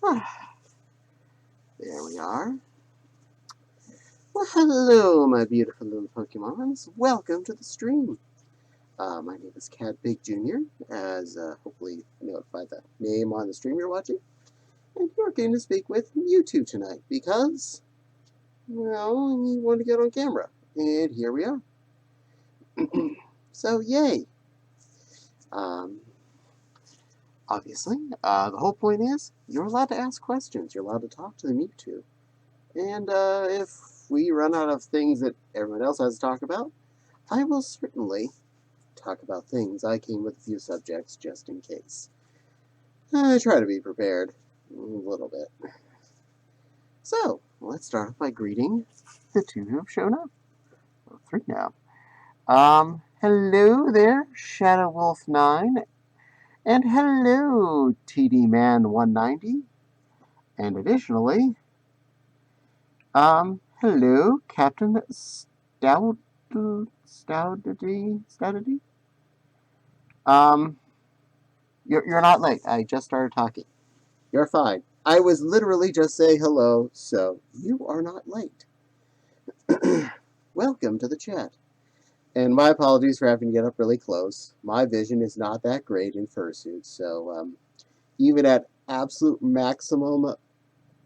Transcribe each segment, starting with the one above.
There we are. Well, hello, my beautiful little Pokemons. Welcome to the stream. My name is Cat Big Jr., as hopefully you notified the name on the stream you're watching. And you're going to speak with Mewtwo tonight because, well, he wanted to get on camera. And here we are. So, yay. Obviously, the whole point is you're allowed to ask questions. You're allowed to talk to the Mewtwo. And if we run out of things that everyone else has to talk about, I will certainly talk about things. I came with a few subjects just in case. I try to be prepared a little bit. So, let's start off by greeting the two who have shown up. Well, three now. Hello there, Shadow Wolf 9. And hello, TD Man 190. And additionally, hello, Captain Stoudity. You're not late. I just started talking. You're fine. I was literally just saying hello, so you are not late. Welcome to the chat. And my apologies for having to get up really close. My vision is not that great in fursuits, so even at absolute maximum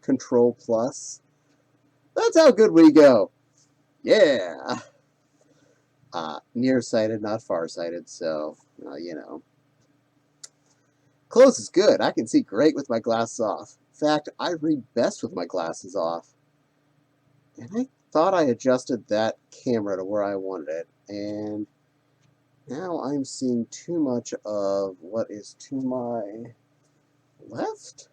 control plus, that's how good we go. Yeah. Nearsighted, not farsighted, so, you know. Close is good. I can see great with my glasses off. In fact, I read best with my glasses off. And I thought I adjusted that camera to where I wanted it, and now I'm seeing too much of what is to my left?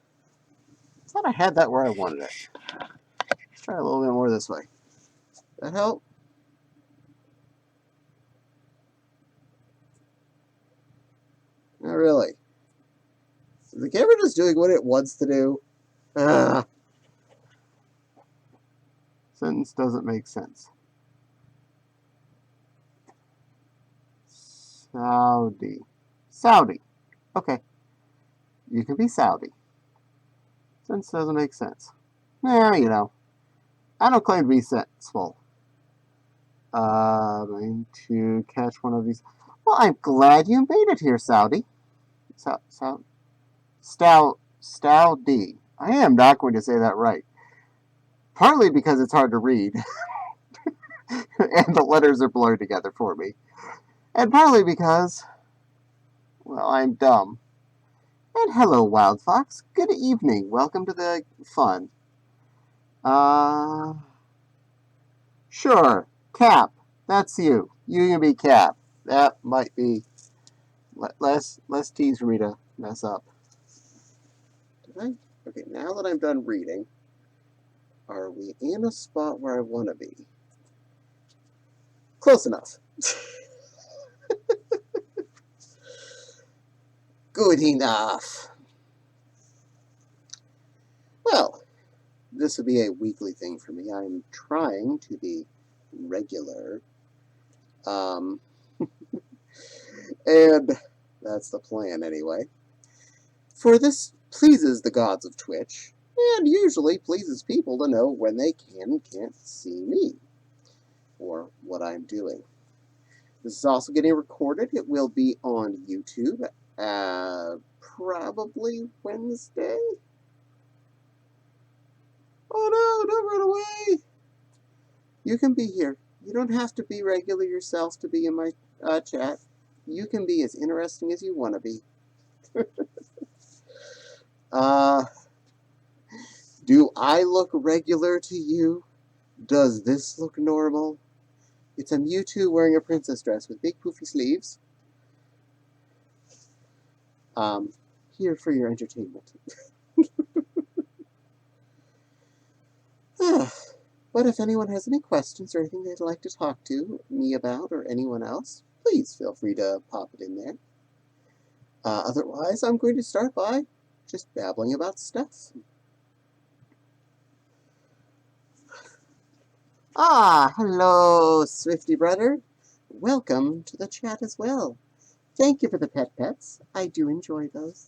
I thought I had that where I wanted it. Let's try a little bit more this way. That help? Not really. Is the camera just doing what it wants to do? Sentence doesn't make sense. Saudi. Okay. You can be Saudi. Sentence doesn't make sense. Yeah, you know. I don't claim to be sensible. Going to catch one of these. Well, I'm glad you made it here, Saudi. Stowdy. I am not going to say that right. Partly because it's hard to read. And the letters are blurred together for me. And partly because, well, I'm dumb. And hello, Wild Fox. Good evening. Welcome to the fun. Sure. Cap. That's you. You can be Cap. That might be less tease for me to mess up. Did I? Okay, now that I'm done reading, are we in a spot where I want to be? Close enough. Good enough. Well, this will be a weekly thing for me. I'm trying to be regular. And that's the plan anyway. For this pleases the gods of Twitch, and usually pleases people to know when they can and can't see me, or what I'm doing. This is also getting recorded. It will be on YouTube, probably Wednesday. Oh no, don't run away! You can be here. You don't have to be regular yourself to be in my chat. You can be as interesting as you want to be. Do I look regular to you? Does this look normal? It's a Mewtwo wearing a princess dress with big poofy sleeves. Here for your entertainment. But if anyone has any questions or anything they'd like to talk to me about or anyone else, please feel free to pop it in there. Otherwise, I'm going to start by just babbling about stuff. Hello, Swifty brother. Welcome to the chat as well. Thank you for the pets. I do enjoy those.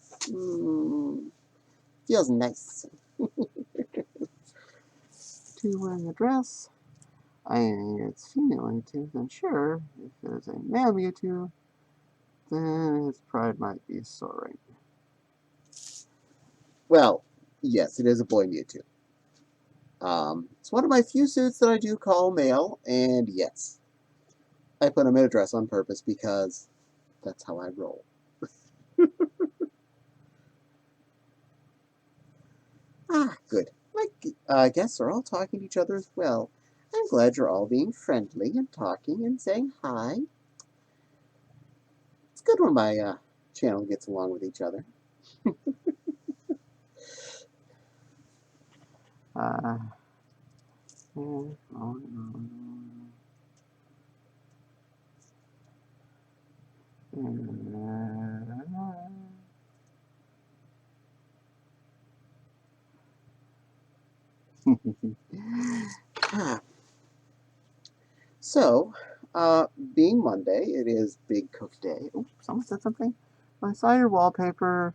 Feels nice. To wearing a dress. It's female Mewtwo, then sure. If there's a male Mewtwo, then his pride might be soaring. Well, yes, it is a boy Mewtwo. It's one of my few suits that I do call male, and yes, I put him in a dress on purpose because that's how I roll. Good. My guests are all talking to each other as well. I'm glad you're all being friendly and talking and saying hi. It's good when my channel gets along with each other. So, being Monday, it is Big Cook Day. Oh, someone said something? I saw your wallpaper,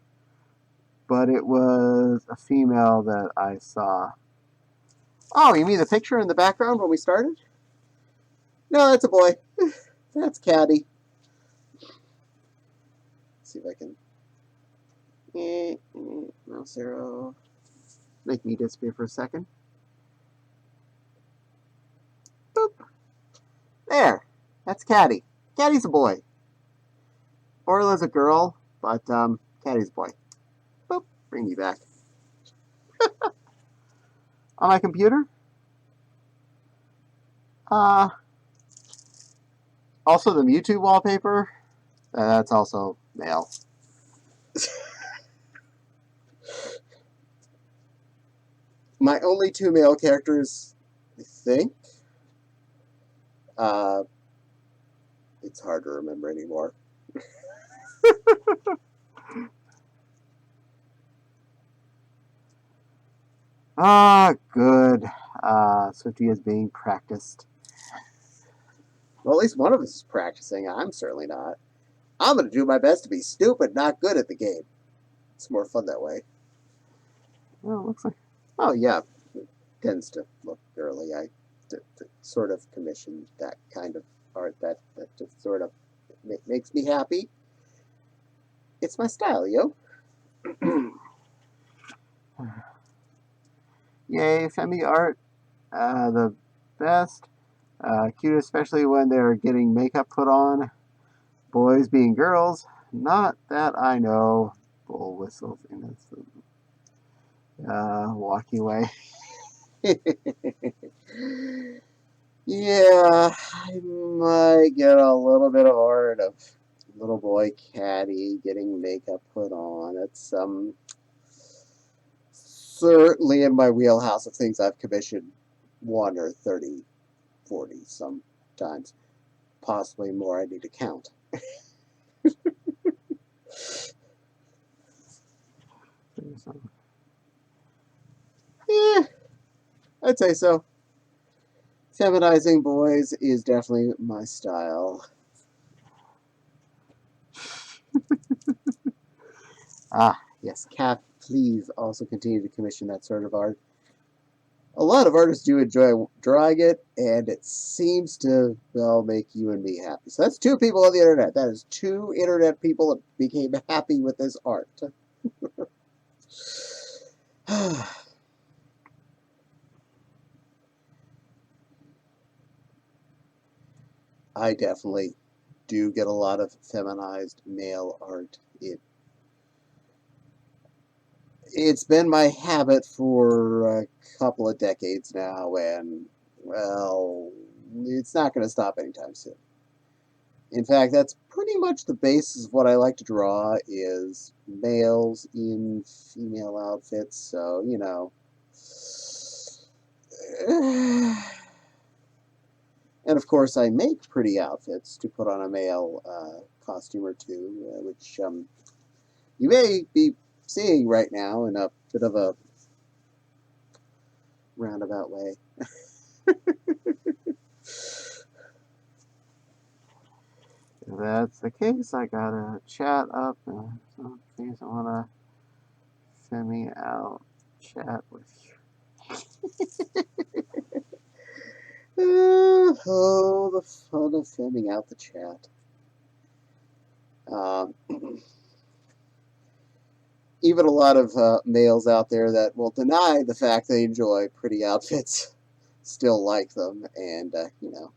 but it was a female that I saw. Oh, you mean the picture in the background when we started? No, that's a boy. That's Caddy. Let's see if I can. Mouse arrow. Make me disappear for a second. Boop. There. That's Caddy. Caddy's a boy. Orla's a girl, but Caddy's a boy. Boop. Bring me back. On my computer. Also the Mewtwo wallpaper. That's also male. My only two male characters, I think. It's hard to remember anymore. Good. Swifty is being practiced. Well, at least one of us is practicing. I'm certainly not. I'm going to do my best to be stupid, not good at the game. It's more fun that way. Well, it looks like... Oh, yeah. It tends to look early. I sort of commissioned that kind of art that just sort of makes me happy. It's my style, yo. Yay, Femi art. The best. Cute, especially when they're getting makeup put on. Boys being girls. Not that I know. Bull whistles innocent. Walking away. Yeah, I might get a little bit of art of little boy Caddy getting makeup put on. It's certainly in my wheelhouse of things I've commissioned 1 or 30, 40 sometimes. Possibly more, I need to count. Yeah, I'd say so. Feminizing boys is definitely my style. Yes, Cap, please also continue to commission that sort of art. A lot of artists do enjoy drawing it, and it seems to, well, make you and me happy. So that's 2 people on the internet. That is 2 internet people that became happy with this art. I definitely do get a lot of feminized male art. It's been my habit for a couple of decades now, and, well, it's not going to stop anytime soon. In fact, that's pretty much the basis of what I like to draw is males in female outfits, so, you know. And of course, I make pretty outfits to put on a male costume or two, which you may be seeing right now in a bit of a roundabout way. If that's the case, I gotta chat up. So in case I wanna femming out chat with you. Oh, the fun of femming out the chat. Even a lot of males out there that will deny the fact they enjoy pretty outfits still like them, and, you know,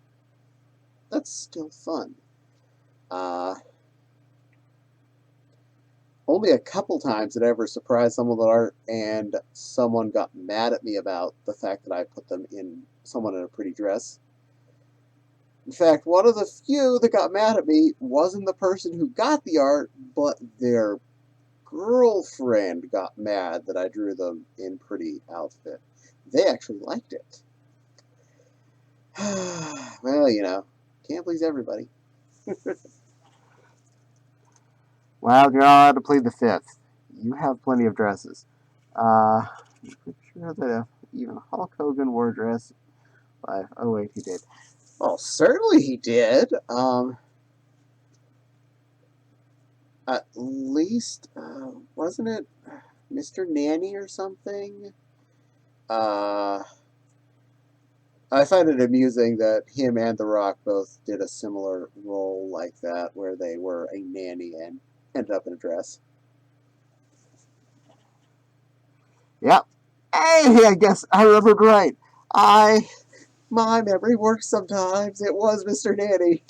that's still fun. Only a couple times did I ever surprise someone with art and someone got mad at me about the fact that I put them in someone in a pretty dress. In fact, one of the few that got mad at me wasn't the person who got the art, but their girlfriend got mad that I drew them in pretty outfit. They actually liked it. Well, you know, can't please everybody. Wow, you're not allowed to plead the fifth. You have plenty of dresses. I'm pretty sure that even Hulk Hogan wore a dress. Oh wait, he did. Oh, certainly he did. At least, wasn't it Mr. Nanny or something? I find it amusing that him and The Rock both did a similar role like that, where they were a nanny and ended up in a dress. Yep. Hey, I guess I remembered right. My memory works sometimes. It was Mr. Nanny.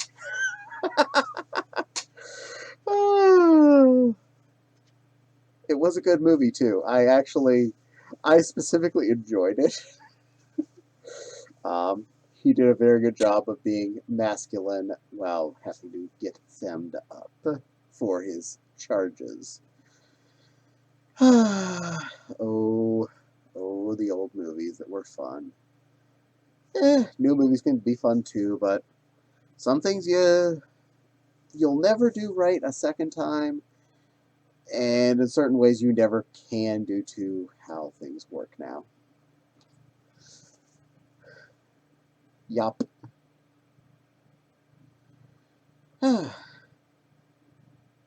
It was a good movie, too. I specifically enjoyed it. He did a very good job of being masculine while having to get femmed up for his charges. Oh, the old movies that were fun. New movies can be fun too, but some things you'll never do right a second time, and in certain ways you never can due to how things work now. Yup.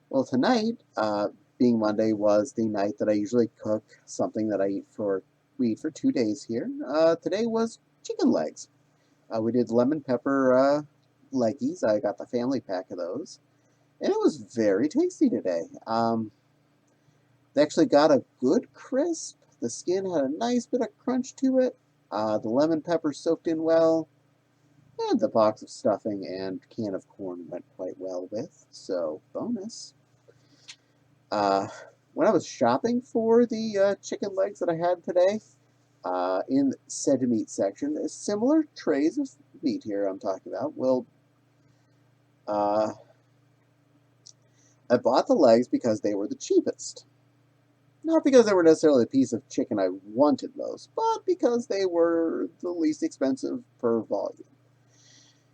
Well, tonight, being Monday, was the night that I usually cook something that we eat for 2 days here. Today was chicken legs. We did lemon pepper leggies. I got the family pack of those, and it was very tasty today. They actually got a good crisp. The skin had a nice bit of crunch to it. The lemon pepper soaked in well, and the box of stuffing and can of corn went quite well with, so bonus. When I was shopping for the chicken legs that I had today, in said meat section, there's similar trays of meat here I'm talking about. Well, I bought the legs because they were the cheapest. Not because they were necessarily a piece of chicken I wanted most, but because they were the least expensive per volume.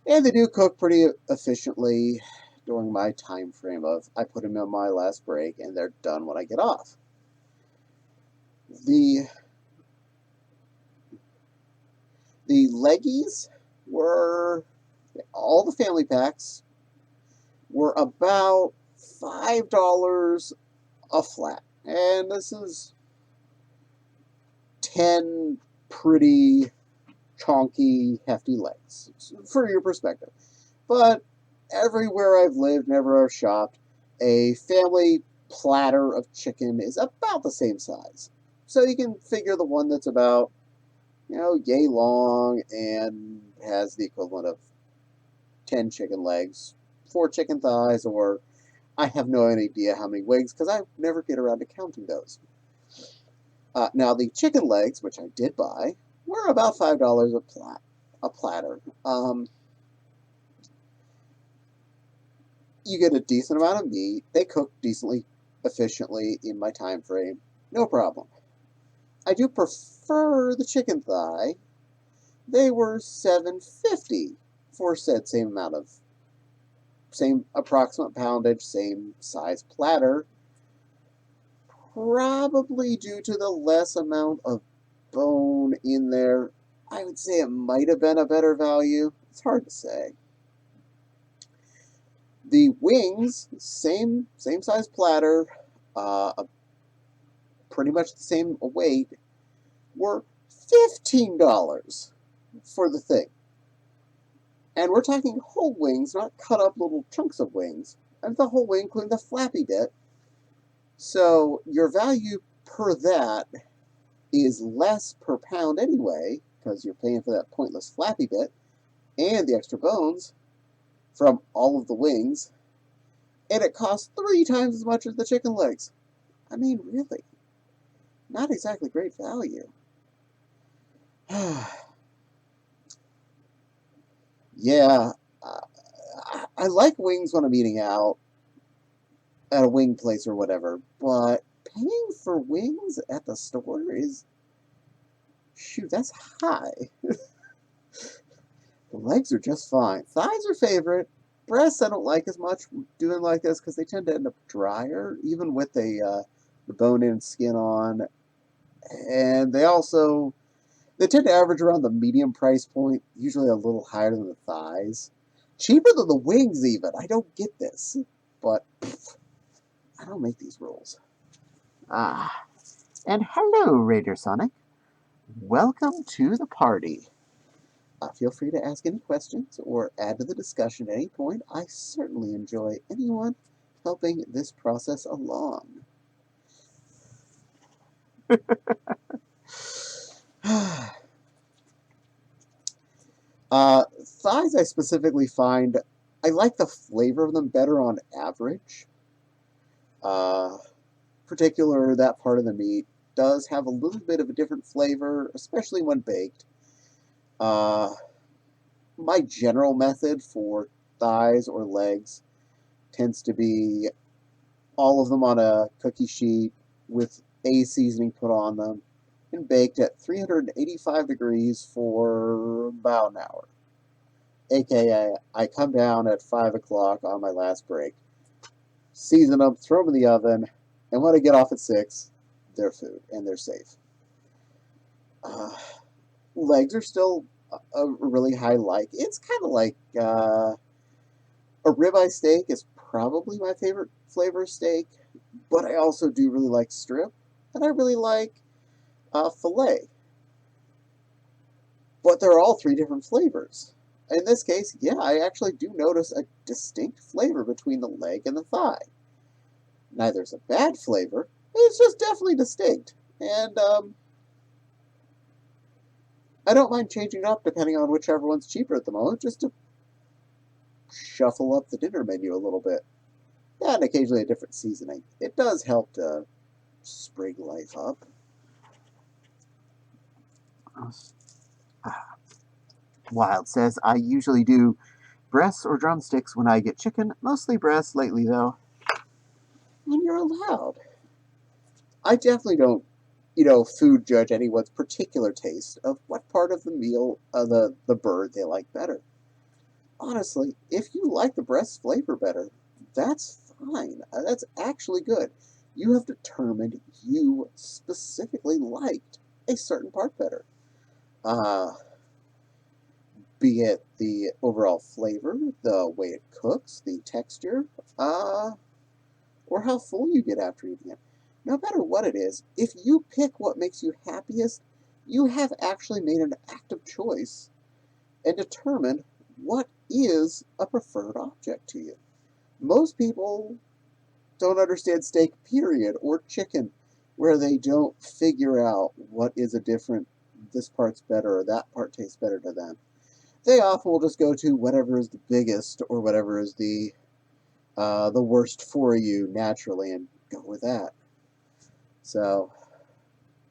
And they do cook pretty efficiently during my time frame of I put them in my last break and they're done when I get off. The leggies were, all the family packs were about $5 a flat. And this is 10 pretty chonky, hefty legs, for your perspective. But everywhere I've lived, never I've shopped, a family platter of chicken is about the same size. So you can figure the one that's about, yay long and has the equivalent of 10 chicken legs, 4 chicken thighs, or I have no idea how many wings because I never get around to counting those. Now, the chicken legs, which I did buy, were about $5 a platter. You get a decent amount of meat. They cook decently, efficiently in my time frame. No problem. I do prefer the chicken thigh. They were $7.50 for said same approximate poundage, same size platter. Probably due to the less amount of bone in there, I would say it might have been a better value. It's hard to say. The wings, same size platter, pretty much the same weight, were $15 for the thing. And we're talking whole wings, not cut up little chunks of wings. And the whole wing, including the flappy bit. So your value per that is less per pound anyway, because you're paying for that pointless flappy bit and the extra bones from all of the wings. And it costs 3 times as much as the chicken legs. I mean, really, not exactly great value. Yeah, I like wings when I'm eating out at a wing place or whatever, but paying for wings at the store is, shoot, that's high. The legs are just fine. Thighs are favorite. Breasts I don't like as much doing like this because they tend to end up drier, even with the bone-in skin on. And they tend to average around the medium price point, usually a little higher than the thighs. Cheaper than the wings even. I don't get this, but I don't make these rules. And hello, Raider Sonic. Welcome to the party. Feel free to ask any questions or add to the discussion at any point. I certainly enjoy anyone helping this process along. Thighs I specifically find, I like the flavor of them better on average. Particular, that part of the meat does have a little bit of a different flavor, especially when baked. My general method for thighs or legs tends to be all of them on a cookie sheet with a seasoning put on them and baked at 385 degrees for about an hour. AKA, I come down at 5 o'clock on my last break, season them, throw them in the oven, and when I get off at 6, they're food and they're safe. Legs are still a really high like. It's kind of like a ribeye steak is probably my favorite flavor of steak, but I also do really like strip, and I really like filet. But they're all 3 different flavors. In this case, yeah, I actually do notice a distinct flavor between the leg and the thigh. Neither's a bad flavor, it's just definitely distinct. And I don't mind changing it up depending on whichever one's cheaper at the moment, just to shuffle up the dinner menu a little bit. And occasionally a different seasoning. It does help to sprig life up. Wild says, I usually do breasts or drumsticks when I get chicken, mostly breasts lately though. And you're allowed. I definitely don't, food judge anyone's particular taste of what part of the meal, the bird they like better. Honestly, if you like the breast flavor better, that's fine. That's actually good. You have determined you specifically liked a certain part better. Be it the overall flavor, the way it cooks, the texture, or how full you get after eating it. No matter what it is, if you pick what makes you happiest, you have actually made an active choice and determined what is a preferred object to you. Most people don't understand steak, period, or chicken, where they don't figure out what is a different, this part's better or that part tastes better to them. They often will just go to whatever is the biggest or whatever is the worst for you naturally and go with that. So,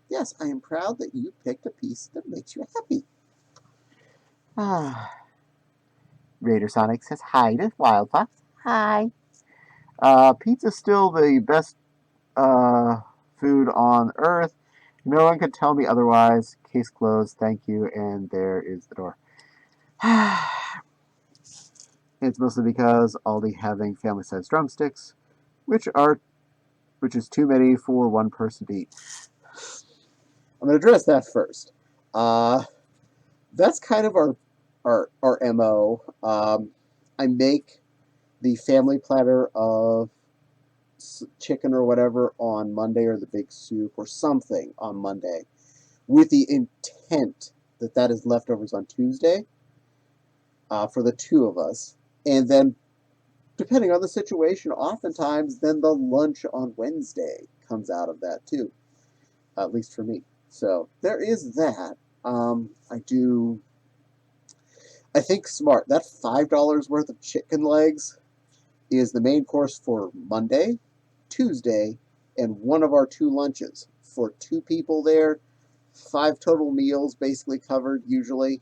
yes, I am proud that you picked a piece that makes you happy. Raider Sonic says hi to Wild Fox. Hi. Pizza's still the best food on earth. No one could tell me otherwise. Case closed. Thank you. And there is the door. It's mostly because Aldi having family-sized drumsticks, which is too many for one person to eat. I'm going to address that first. That's kind of our MO. I make the family platter of chicken or whatever on Monday, or the big soup or something on Monday, with the intent that that is leftovers on Tuesday for the two of us. And then, depending on the situation, oftentimes then the lunch on Wednesday comes out of that too, at least for me. So there is that. I think smart. That $5 worth of chicken legs is the main course for Monday, Tuesday, and one of our two lunches. For two people there, 5 total meals basically covered usually.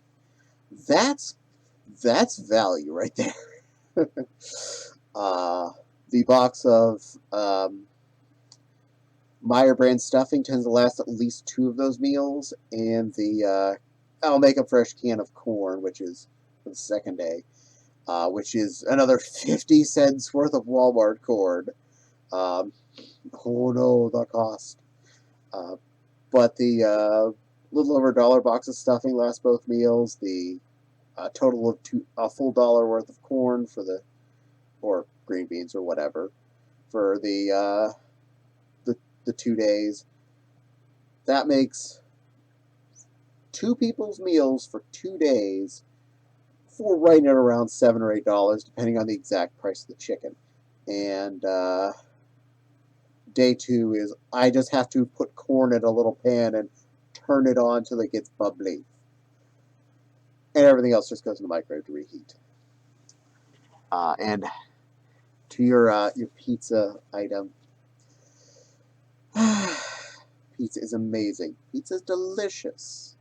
That's value right there. The box of Meyer brand stuffing tends to last at least 2 of those meals, and the I'll make a fresh can of corn, which is for the second day, which is another 50 cents worth of Walmart corn. Oh no, the cost. But the little over $1 box of stuffing lasts both meals. The total of a full $1 worth of corn for the, or green beans or whatever, for the 2 days. That makes 2 people's meals for 2 days for right at around $7 or $8, depending on the exact price of the chicken. And day 2 is I just have to put corn in a little pan and turn it on till it gets bubbly. And everything else just goes in the microwave to reheat. And to your pizza item, pizza is amazing. Pizza is delicious.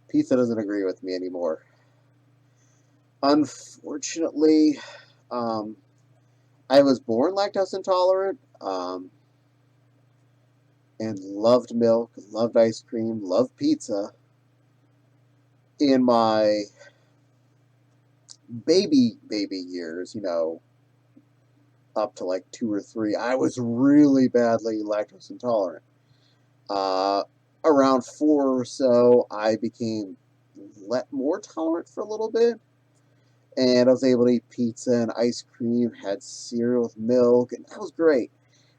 Pizza doesn't agree with me anymore. Unfortunately, I was born lactose intolerant, and loved milk, loved ice cream, loved pizza. In my baby years, up to like 2 or 3, I was really badly lactose intolerant. Around 4 or so, I became more tolerant for a little bit, and I was able to eat pizza and ice cream, had cereal with milk, and that was great.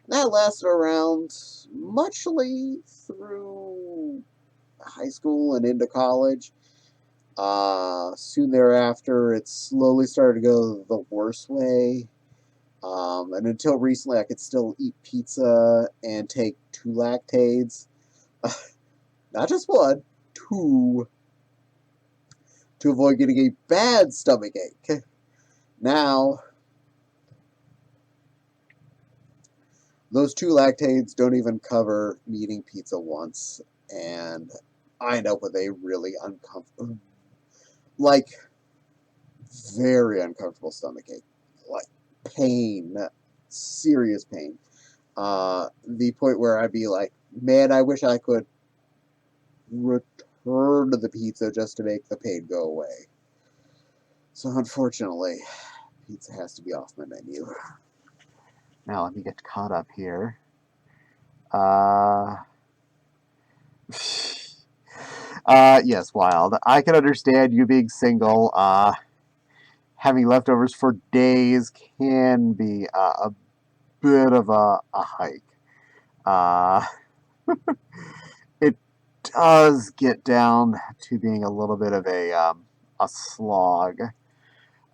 And that lasted around muchly through high school and into college. Soon thereafter, it slowly started to go the worst way. And until recently, I could still eat pizza and take 2 lactaids. Not just 1, 2. To avoid getting a bad stomach ache. Now, those 2 lactaids don't even cover me eating pizza once. And I end up with a really uncomfortable, very uncomfortable stomach ache. Pain, serious pain. The point where I'd be like, man, I wish I could return to the pizza just to make the pain go away. So unfortunately, pizza has to be off my menu. Now let me get caught up here. Yes, Wild. I can understand you being single. Having leftovers for days can be a bit of a hike. It does get down to being a little bit of a slog.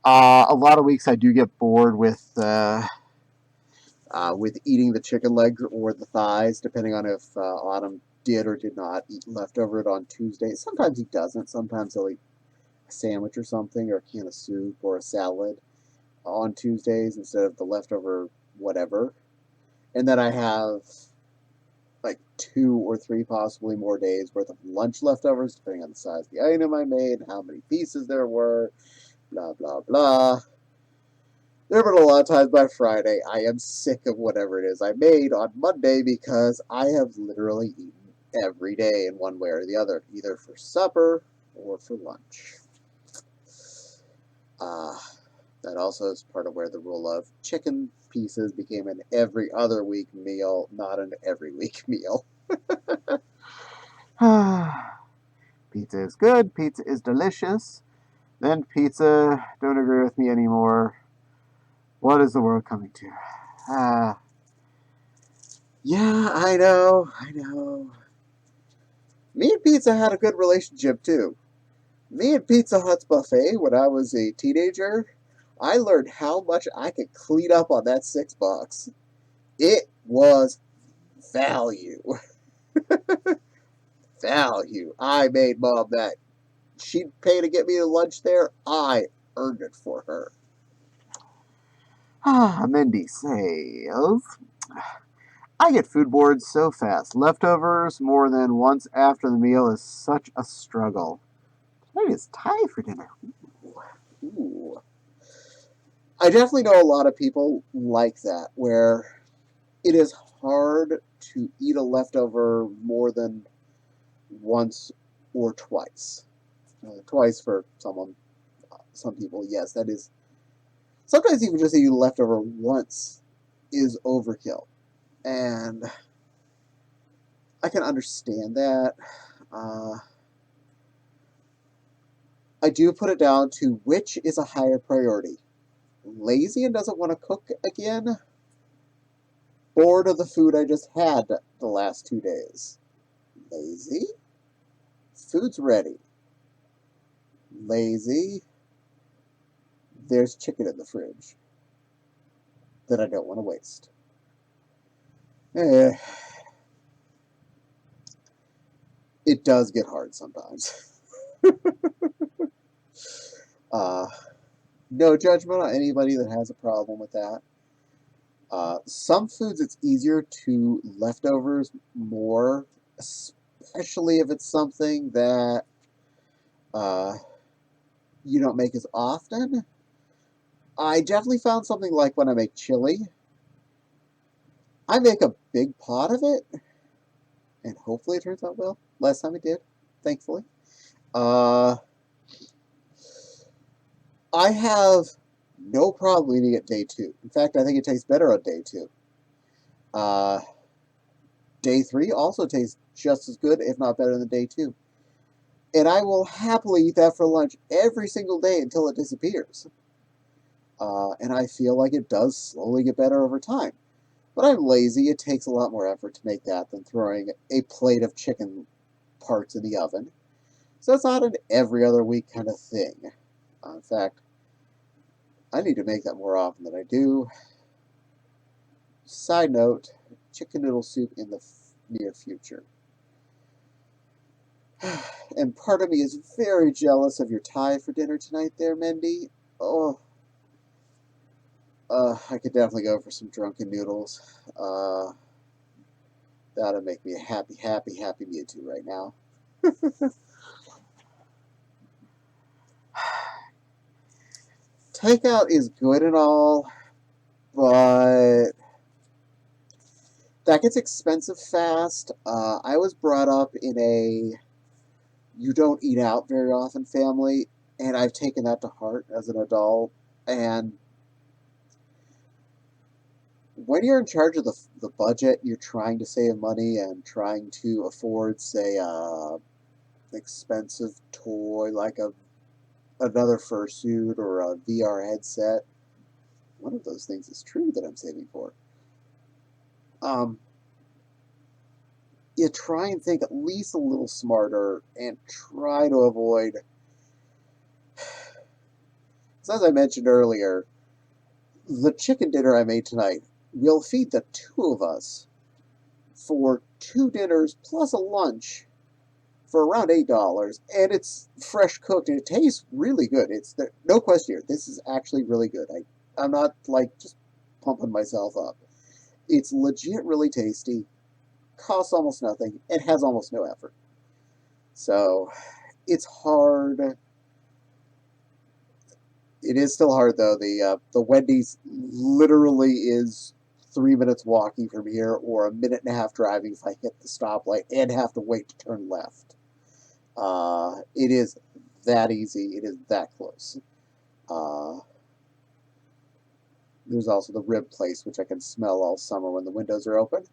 A lot of weeks I do get bored with eating the chicken legs or the thighs, depending on if Autumn did or did not eat leftover on Tuesday. Sometimes he doesn't. Sometimes he'll eat a sandwich or something, or a can of soup or a salad on Tuesdays instead of the leftover whatever. And then I have like 2 or 3 possibly more days worth of lunch leftovers, depending on the size of the item I made, how many pieces there were, blah, blah, blah. There have been a lot of times by Friday I am sick of whatever it is I made on Monday because I have literally eaten every day in one way or the other, either for supper or for lunch. That also is part of where the rule of chicken pieces became an every other week meal, not an every week meal. Pizza is good. Pizza is delicious. Then pizza don't agree with me anymore. What is the world coming to? Yeah, I know. Me and Pizza had a good relationship too. Me and Pizza Hut's buffet when I was a teenager, I learned how much I could clean up on that $6. It was value. Value. I made Mom that. She'd pay to get me to lunch there. I earned it for her. Mindy says, I get food boards so fast. Leftovers more than once after the meal is such a struggle. Tonight is Thai for dinner. Ooh. I definitely know a lot of people like that, where it is hard to eat a leftover more than once or twice. Twice for some people, yes, that is. Sometimes even just eating leftover once is overkill. And I can understand that. Uh, I do put it down to which is a higher priority. Lazy and doesn't want to cook again. Bored of the food I just had the last 2 days. Lazy. Food's ready. Lazy. There's chicken in the fridge that I don't want to waste. It does get hard sometimes. No judgment on anybody that has a problem with that. Some foods it's easier to leftovers more, especially if it's something that you don't make as often. I definitely found something like when I make chili, I make a big pot of it, and hopefully it turns out well. Last time it did, thankfully. I have no problem eating it day 2. In fact, I think it tastes better on day 2. Uh, Day 3 also tastes just as good, if not better than day 2. And I will happily eat that for lunch every single day until it disappears. And I feel like it does slowly get better over time. But I'm lazy. It takes a lot more effort to make that than throwing a plate of chicken parts in the oven. So it's not an every other week kind of thing. In fact, I need to make that more often than I do. Side note, chicken noodle soup in the near future. And part of me is very jealous of your Thai for dinner tonight there, Mendy. Oh, I could definitely go for some drunken noodles. That'll make me a happy Mewtwo right now. Takeout is good and all, but that gets expensive fast. I was brought up in a you don't eat out very often family, and I've taken that to heart as an adult. And when you're in charge of the budget, you're trying to save money and trying to afford, say, an expensive toy like another fursuit or a VR headset. One of those things is true that I'm saving for. You try and think at least a little smarter and try to avoid. As I mentioned earlier, the chicken dinner I made tonight will feed the 2 of us for 2 dinners plus a lunch for around $8, and it's fresh cooked and it tastes really good. It's no question here. This is actually really good. I'm not like just pumping myself up. It's legit really tasty, costs almost nothing, and has almost no effort. So it's hard. It is still hard though. The Wendy's literally is 3 minutes walking from here, or a minute and a half driving if I hit the stoplight and have to wait to turn left. It is that easy. It is that close. There's also the rib place, which I can smell all summer when the windows are open.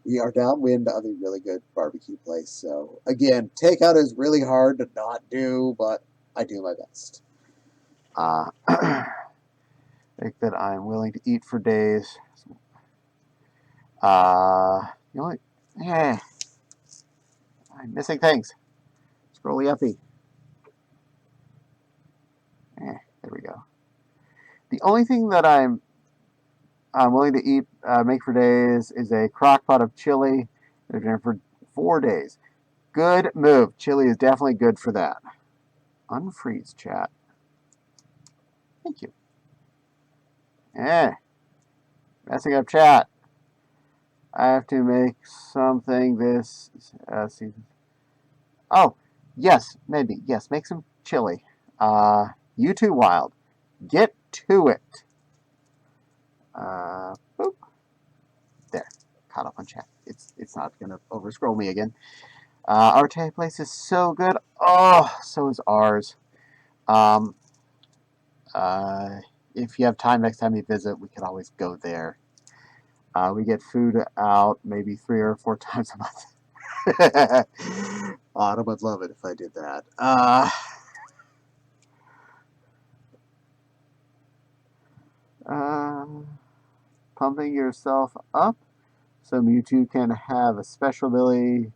We are downwind of a really good barbecue place. So, again, takeout is really hard to not do, but I do my best. Think that I'm willing to eat for days. The only, I'm missing things. Scrolly uppy. There we go. The only thing that I'm willing to eat, make for days, is a crock pot of chili. I've done for 4 days. Good move. Chili is definitely good for that. Unfreeze chat. Thank you. Messing up chat. I have to make something this season. Oh, yes, maybe. Yes, make some chili. You too, Wild. Get to it. Boop. There. Caught up on chat. It's not going to over scroll me again. Our place is so good. Oh, so is ours. If you have time next time you visit, we could always go there. We get food out maybe 3 or 4 times a month. Autumn would love it if I did that. Pumping yourself up so Mewtwo can have a special ability.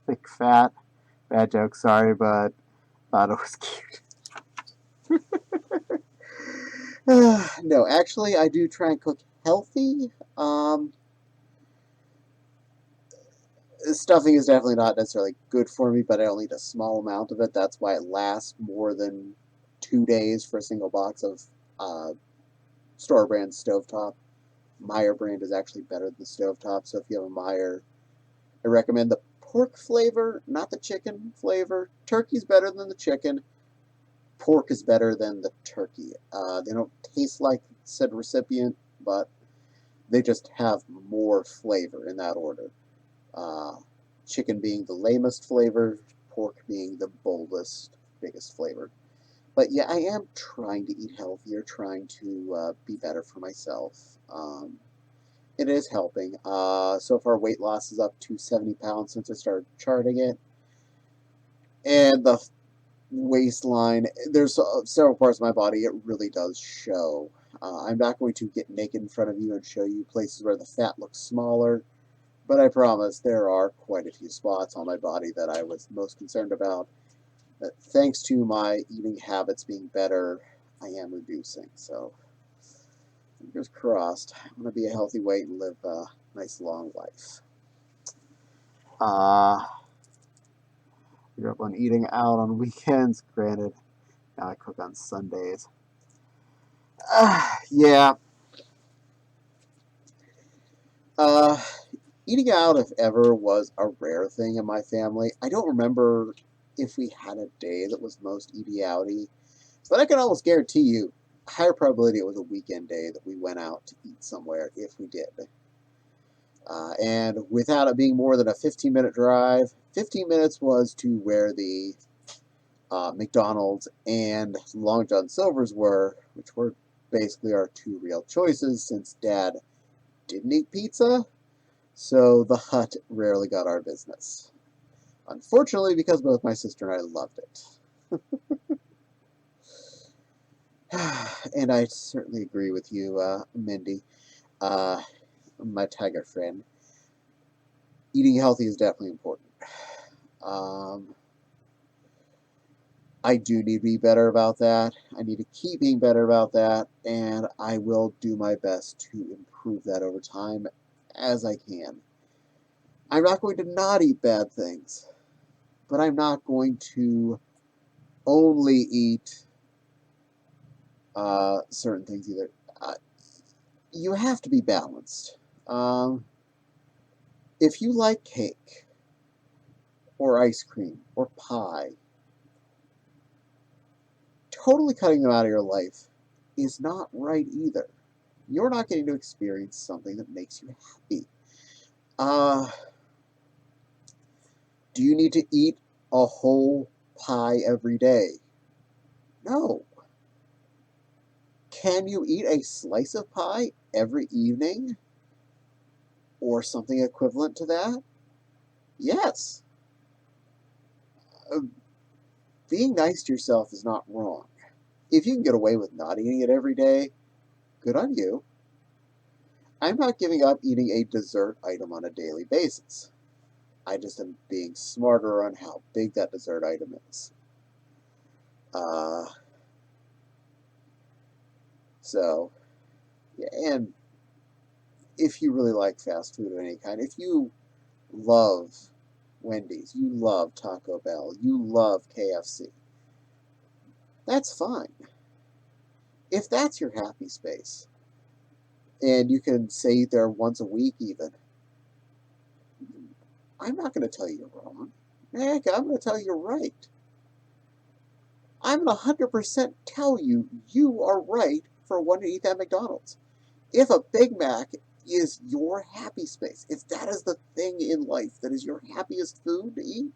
Thick fat. Bad joke, sorry, but thought it was cute. No, actually, I do try and cook healthy. Stuffing is definitely not necessarily good for me, but I only eat a small amount of it. That's why it lasts more than 2 days for a single box of store brand stovetop. Meyer brand is actually better than stovetop, so if you have a Meyer, I recommend the pork flavor, not the chicken flavor. Turkey's better than the chicken. Pork is better than the turkey. They don't taste like said recipient, but they just have more flavor in that order. Chicken being the lamest flavor, pork being the boldest, biggest flavor. But yeah, I am trying to eat healthier, trying to be better for myself. It is helping. So far, weight loss is up to 70 pounds since I started charting it. And the waistline, there's several parts of my body it really does show. I'm not going to get naked in front of you and show you places where the fat looks smaller, but I promise there are quite a few spots on my body that I was most concerned about that, thanks to my eating habits being better, I am reducing. So fingers crossed. I'm going to be a healthy weight and live a nice long life. Grew up on eating out on weekends, granted. Now I cook on Sundays. Yeah. Eating out, if ever, was a rare thing in my family. I don't remember if we had a day that was most eating outy, but I can almost guarantee you, higher probability it was a weekend day that we went out to eat somewhere if we did. And without it being more than a 15-minute drive, 15 minutes was to where the McDonald's and Long John Silver's were, which were basically our 2 real choices since Dad didn't eat pizza, so the hut rarely got our business. Unfortunately, because both my sister and I loved it. And I certainly agree with you, Mindy, my tiger friend. Eating healthy is definitely important. I do need to be better about that. I need to keep being better about that, and I will do my best to improve that over time as I can. I'm not going to not eat bad things, but I'm not going to only eat certain things either. You have to be balanced. If you like cake, or ice cream, or pie, totally cutting them out of your life is not right either. You're not getting to experience something that makes you happy. Do you need to eat a whole pie every day? No. Can you eat a slice of pie every evening? Or something equivalent to that? Yes. Being nice to yourself is not wrong. if you can get away with not eating it every day, good on you. I'm not giving up eating a dessert item on a daily basis. I just am being smarter on how big that dessert item is. So, yeah, and if you really like fast food of any kind, if you love Wendy's, you love Taco Bell, you love KFC, that's fine. If that's your happy space, and you can say eat there once a week even, I'm not going to tell you you're wrong. Heck, I'm going to tell you you're right. I'm going to 100% tell you you are right for wanting to eat that McDonald's. If a Big Mac is your happy space, if that is the thing in life that is your happiest food to eat,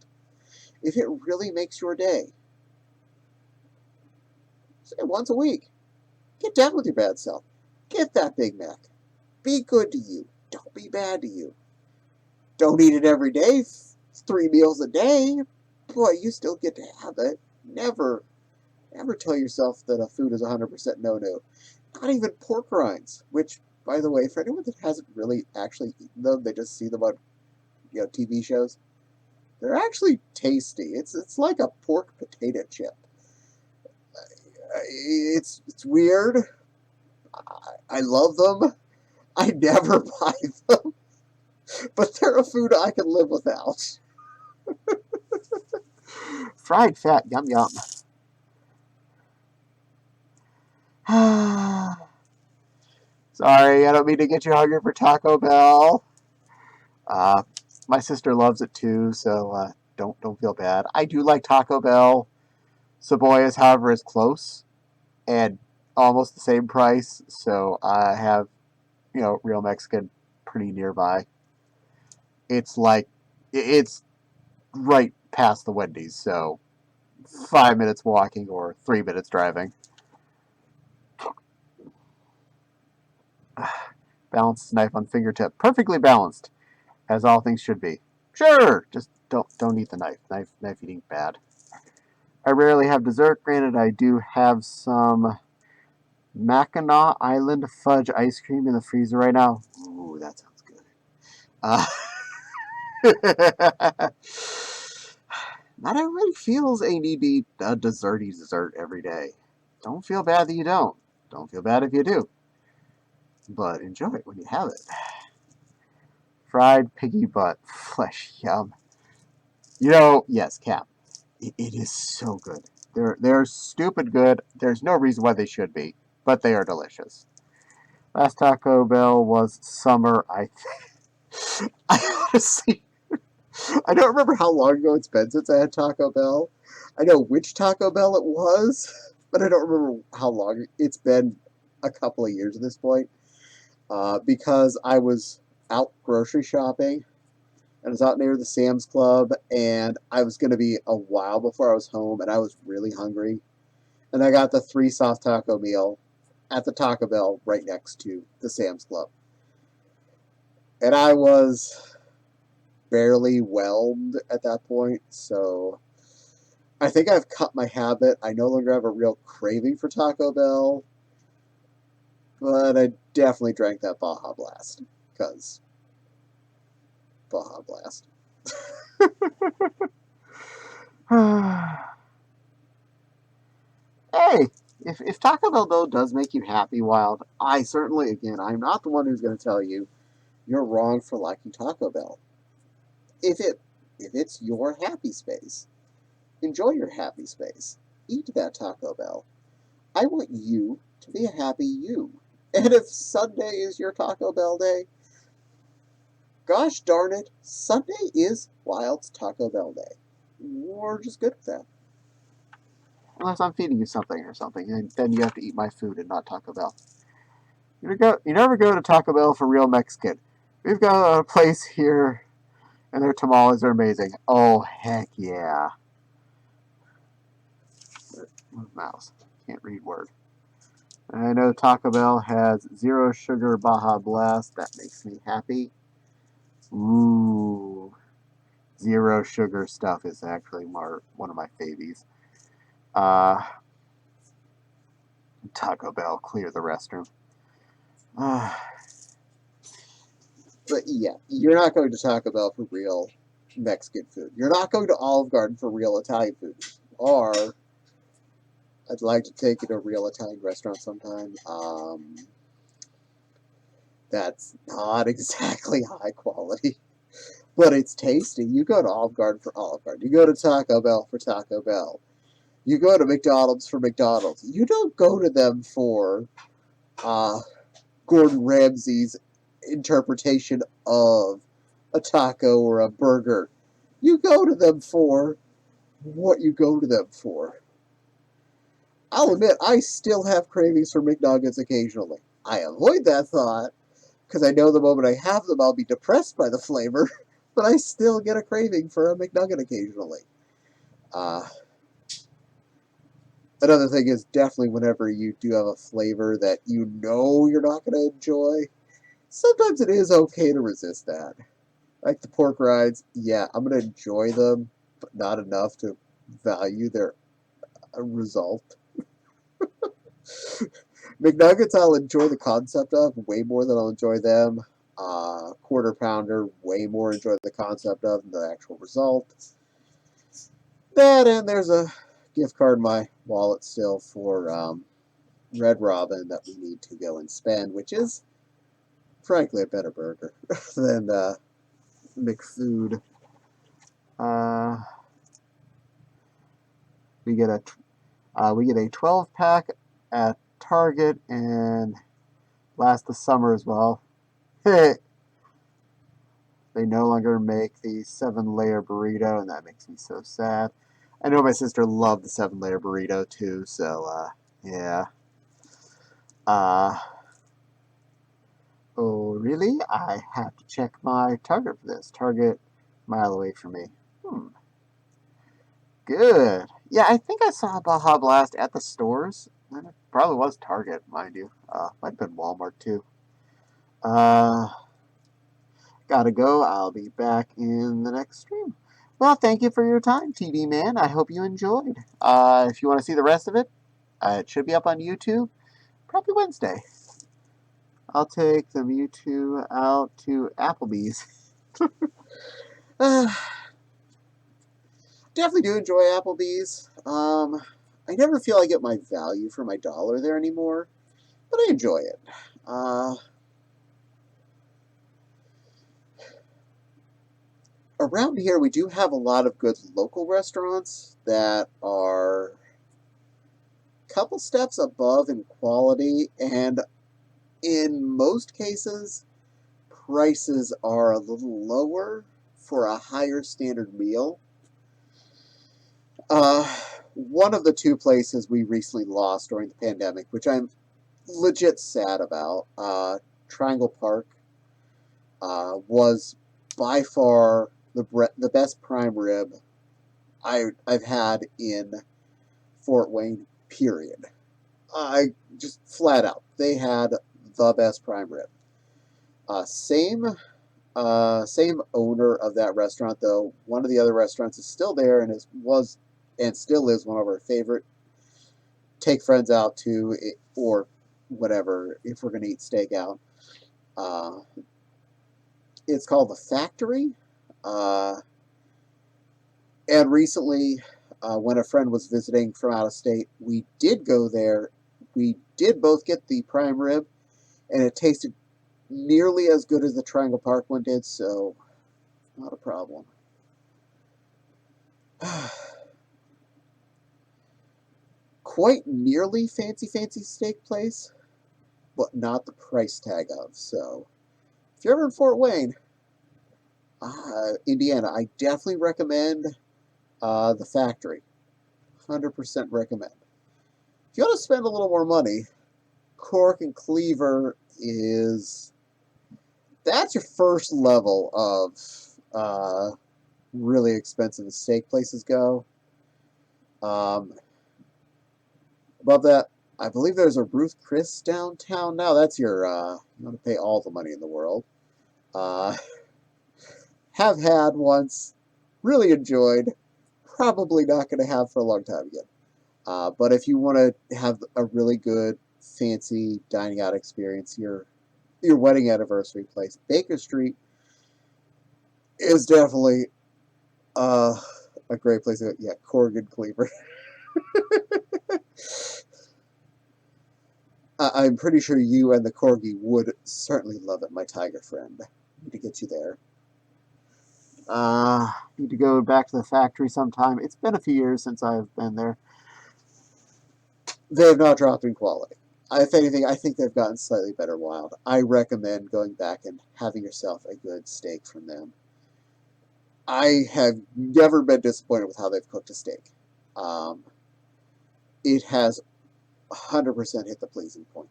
if it really makes your day, say once a week, get down with your bad self. Get that Big Mac. Be good to you. Don't be bad to you. Don't eat it every day, 3 meals a day, but you still get to have it. Never tell yourself that a food is 100% no-no. Not even pork rinds, which, by the way, for anyone that hasn't really actually eaten them, they just see them on TV shows. They're actually tasty. It's like a pork potato chip. It's weird. I love them. I never buy them, but they're a food I can live without. Fried fat, yum yum. Sorry, I don't mean to get you hungry for Taco Bell. My sister loves it too, so don't feel bad. I do like Taco Bell. Cebollas, however, is close and almost the same price, so I have real Mexican pretty nearby. It's right past the Wendy's, so 5 minutes walking or 3 minutes driving. Balanced knife on fingertip, perfectly balanced, as all things should be. Sure, just don't eat the knife. Knife eating bad. I rarely have dessert. Granted, I do have some Mackinac Island fudge ice cream in the freezer right now. Ooh, that sounds good. Not everybody feels a need to eat a desserty dessert every day. Don't feel bad that you don't. Don't feel bad if you do. But enjoy it when you have it. Fried piggy butt flesh, yum. Yes, Cap. It is so good. They're stupid good. There's no reason why they should be, but they are delicious. Last Taco Bell was summer, I think. I honestly, I don't remember how long ago it's been since I had Taco Bell. I know which Taco Bell it was, but I don't remember how long. It's been a couple of years at this point, because I was out grocery shopping. I was out near the Sam's Club, and I was going to be a while before I was home, and I was really hungry. And I got the 3 soft taco meal at the Taco Bell right next to the Sam's Club. And I was barely whelmed at that point, so I think I've cut my habit. I no longer have a real craving for Taco Bell, but I definitely drank that Baja Blast, because Baja Blast. Hey, if Taco Bell though does make you happy, Wild, I certainly, again, I'm not the one who's going to tell you you're wrong for liking Taco Bell. If it's your happy space, enjoy your happy space. Eat that Taco Bell. I want you to be a happy you. And if Sunday is your Taco Bell day, gosh darn it, Sunday is Wild's Taco Bell day. We're just good with that. Unless I'm feeding you something or something, and then you have to eat my food and not Taco Bell. You never go to Taco Bell for real Mexican. We've got a place here, and their tamales are amazing. Oh, heck yeah. Mouse. Can't read word. I know Taco Bell has 0 sugar Baja Blast. That makes me happy. Ooh. 0 sugar stuff is actually one of my favies. Taco Bell, clear the restroom. But yeah, you're not going to Taco Bell for real Mexican food. You're not going to Olive Garden for real Italian food. Or I'd like to take you to a real Italian restaurant sometime. That's not exactly high quality, but it's tasty. You go to Olive Garden for Olive Garden. You go to Taco Bell for Taco Bell. You go to McDonald's for McDonald's. You don't go to them for Gordon Ramsay's interpretation of a taco or a burger. You go to them for what you go to them for. I'll admit, I still have cravings for McNuggets occasionally. I avoid that thought because I know the moment I have them, I'll be depressed by the flavor, but I still get a craving for a McNugget occasionally. Another thing is definitely whenever you do have a flavor that you know you're not going to enjoy, sometimes it is okay to resist that. Like the pork rinds, yeah, I'm going to enjoy them, but not enough to value their result. McNuggets, I'll enjoy the concept of way more than I'll enjoy them. Quarter pounder, way more enjoy the concept of than the actual result. That, and there's a gift card in my wallet still for Red Robin that we need to go and spend, which is, frankly, a better burger than McFood. We get a 12-pack at Target and last the summer as well. They no longer make the 7-layer burrito, and that makes me so sad. I know my sister loved the 7-layer burrito too, so yeah. Oh, really? I have to check my Target for this. Target, mile away from me. Good. Yeah, I think I saw Baja Blast at the stores. And it probably was Target, mind you. Might have been Walmart too. Gotta go. I'll be back in the next stream. Well, thank you for your time, TD Man. I hope you enjoyed. If you want to see the rest of it, it should be up on YouTube. Probably Wednesday. I'll take the Mewtwo out to Applebee's. Definitely do enjoy Applebee's. I never feel I get my value for my dollar there anymore, but I enjoy it. Around here, we do have a lot of good local restaurants that are a couple steps above in quality, and in most cases, prices are a little lower for a higher standard meal. One of the two places we recently lost during the pandemic, which I'm legit sad about, Triangle Park, was by far the best prime rib I've had in Fort Wayne, period. I just flat out, they had the best prime rib. Same owner of that restaurant, though. One of the other restaurants is still there and was and still is one of our favorite. Take friends out to or whatever if we're going to eat steak out. It's called The Factory. And recently, when a friend was visiting from out of state, we did go there. We did both get the prime rib, and it tasted nearly as good as the Triangle Park one did, so not a problem. Quite nearly fancy steak place, but not the price tag of. So if you're ever in Fort Wayne, Indiana, I definitely recommend The Factory. 100% recommend. If you want to spend a little more money, Cork and Cleaver that's your first level of really expensive steak places go. Above that, I believe there's a Ruth Chris downtown now. That's your, you want to pay all the money in the world. Have had once, really enjoyed, probably not going to have for a long time again. But if you want to have a really good, fancy dining out experience, your wedding anniversary place, Baker Street is definitely a great place. Yeah, Corgan Cleaver. I'm pretty sure you and the Corgi would certainly love it, my tiger friend. Need to get you there. Need to go back to the factory sometime. It's been a few years since I've been there. They have not dropped in quality. If anything, I think they've gotten slightly better wild. I recommend going back and having yourself a good steak from them. I have never been disappointed with how they've cooked a steak. It has 100% hit the pleasing point.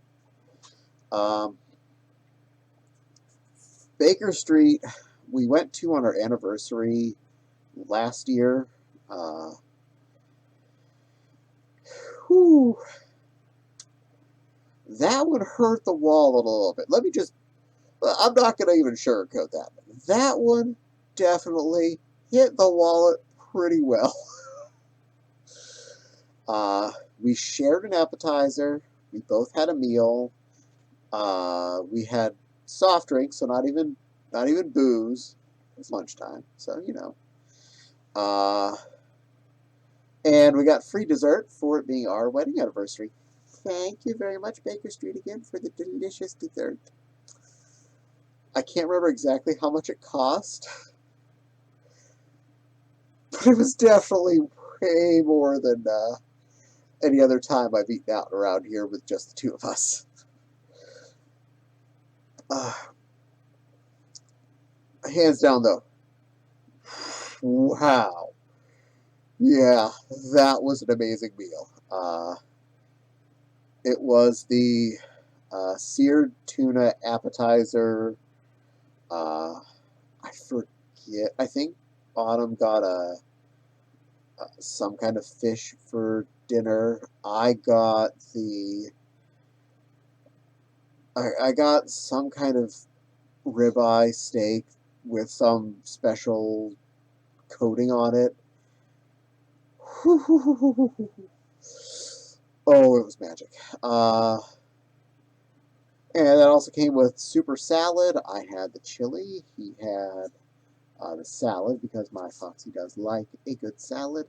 Baker Street, we went to on our anniversary last year. Whew, that would hurt the wallet a little bit. I'm not going to even sugarcoat that. That one definitely hit the wallet pretty well. We shared an appetizer. We both had a meal. We had soft drinks, so not even booze. It was lunchtime, so you know. And we got free dessert for it being our wedding anniversary. Thank you very much, Baker Street, again, for the delicious dessert. I can't remember exactly how much it cost, but it was definitely way more than any other time I've eaten out around here with just the two of us. Hands down, though. Wow. Yeah, that was an amazing meal. It was the seared tuna appetizer. I forget. I think Autumn got some kind of fish for dinner. I got I got some kind of ribeye steak with some special coating on it. Oh, it was magic. And that also came with super salad. I had the chili. He had the salad because my Foxy does like a good salad.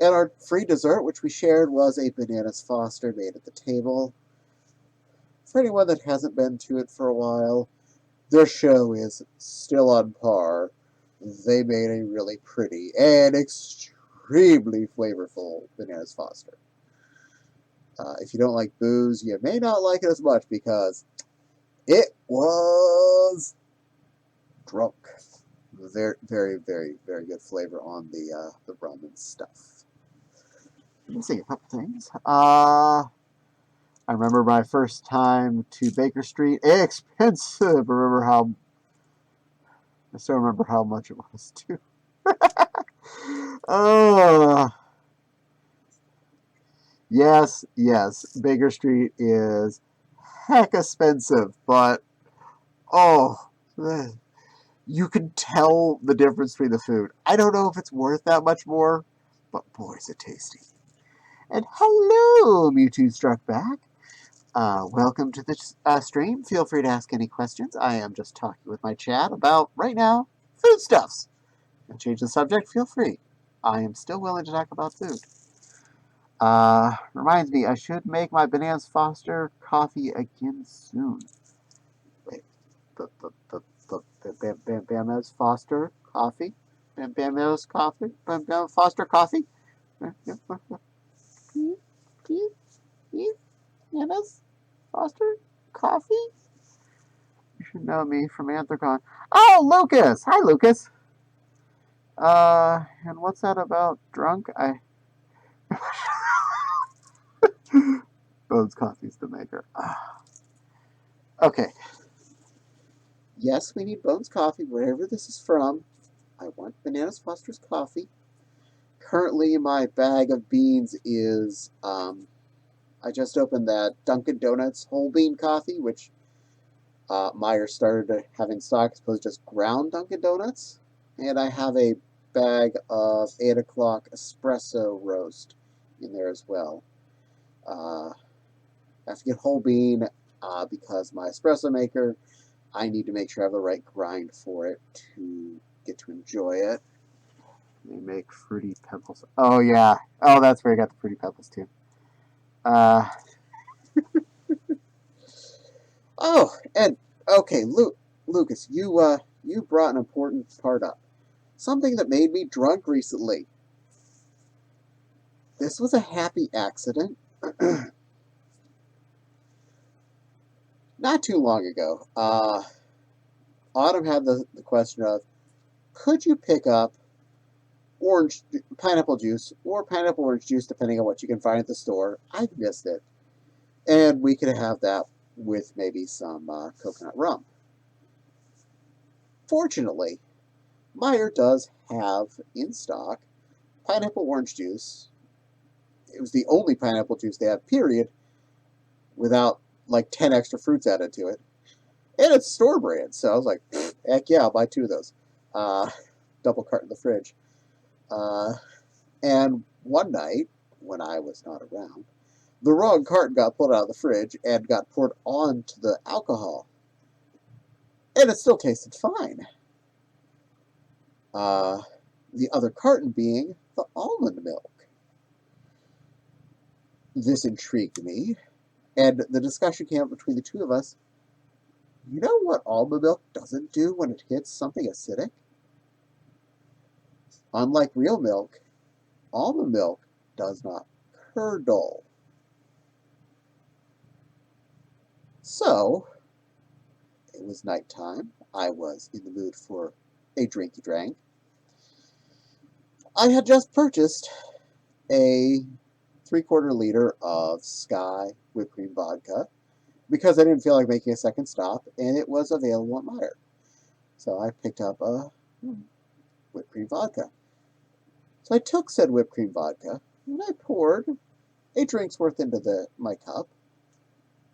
And our free dessert, which we shared, was a bananas Foster made at the table. For anyone that hasn't been to it for a while, their show is still on par. They made a really pretty and extremely flavorful bananas Foster. If you don't like booze, you may not like it as much because it was drunk. Very, very, very, very good flavor on the rum and stuff. Let me see a couple things. I remember my first time to Baker Street. Expensive. I still remember how much it was too. Yes, Baker Street is heck expensive, but oh, you can tell the difference between the food. I don't know if it's worth that much more, but boy, is it tasty. And hello, Mewtwo Struck Back. Welcome to the stream. Feel free to ask any questions. I am just talking with my chat about, right now, foodstuffs. And change the subject, feel free. I am still willing to talk about food. Reminds me, I should make my Bananas Foster coffee again soon. Wait, the Bananas Foster coffee? Bananas coffee? Bananas Foster coffee? Bananas Foster coffee? You should know me from Anthrocon. Oh, Lucas! Hi, Lucas! And what's that about drunk? Bones Coffee's the maker. Okay. Yes, we need Bones Coffee, wherever this is from. I want Bananas Foster's coffee. Currently, my bag of beans is, I just opened that Dunkin' Donuts whole bean coffee, which Meyer started having stock as opposed to just ground Dunkin' Donuts. And I have a bag of 8 o'clock espresso roast in there as well. I have to get whole bean because my espresso maker, I need to make sure I have the right grind for it to get to enjoy it. They make fruity pebbles. Oh, yeah. Oh, that's where I got the fruity pebbles, too. Oh, and, okay, Lucas, you brought an important part up. Something that made me drunk recently. This was a happy accident. Not too long ago, Autumn had the question of, could you pick up pineapple juice or pineapple orange juice, depending on what you can find at the store? I missed it. And we could have that with maybe some coconut rum. Fortunately, Meyer does have in stock pineapple orange juice. It was the only pineapple juice they have, period, without like 10 extra fruits added to it. And it's store brand, so I was like, heck yeah, I'll buy 2 of those. Double cart in the fridge. And one night, when I was not around, the wrong carton got pulled out of the fridge and got poured onto the alcohol. And it still tasted fine. The other carton being the almond milk. This intrigued me, and the discussion came up between the two of us. You know what almond milk doesn't do when it hits something acidic? Unlike real milk, almond milk does not curdle. So, it was nighttime. I was in the mood for a drinky drink. I had just purchased a 3/4 liter of Sky whipped cream vodka because I didn't feel like making a second stop, and it was available at Meijer. So I picked up a whipped cream vodka. So I took said whipped cream vodka, and I poured a drink's worth into my cup.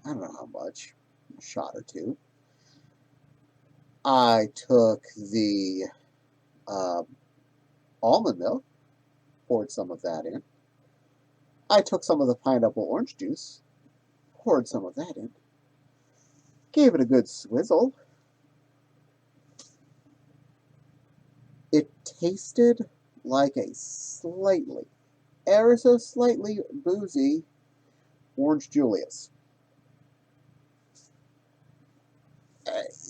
I don't know how much, a shot or two. I took the almond milk, poured some of that in. I took some of the pineapple orange juice, poured some of that in. Gave it a good swizzle. It tasted like a slightly, ever so slightly boozy Orange Julius.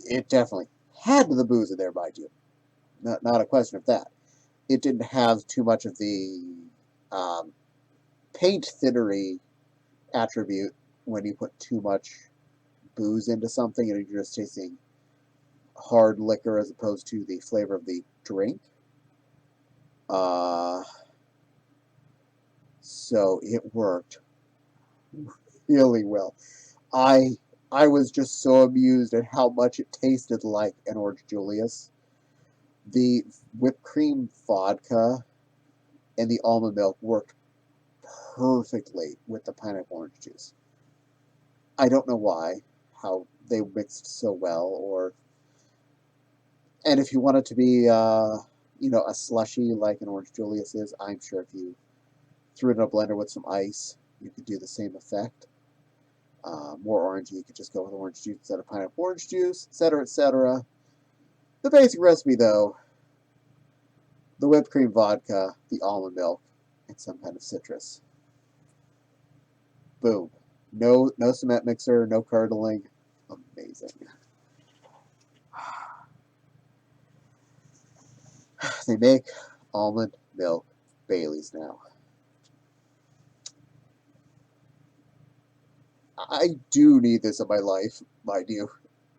It definitely had the booze in there, mind you. Not a question of that. It didn't have too much of the paint thinnery attribute when you put too much booze into something and you're just tasting hard liquor as opposed to the flavor of the drink. So it worked really well. I was just so amused at how much it tasted like an Orange Julius. The whipped cream vodka and the almond milk worked perfectly with the pineapple orange juice. I don't know why, how they mixed so well, and if you want it to be, a slushy like an Orange Julius is, I'm sure if you threw it in a blender with some ice, you could do the same effect. More orangey, you could just go with orange juice instead of pineapple orange juice, etc., etc. The basic recipe, though, the whipped cream vodka, the almond milk, and some kind of citrus. Boom. No cement mixer, no curdling. Amazing. They make almond milk Baileys now. I do need this in my life, mind you.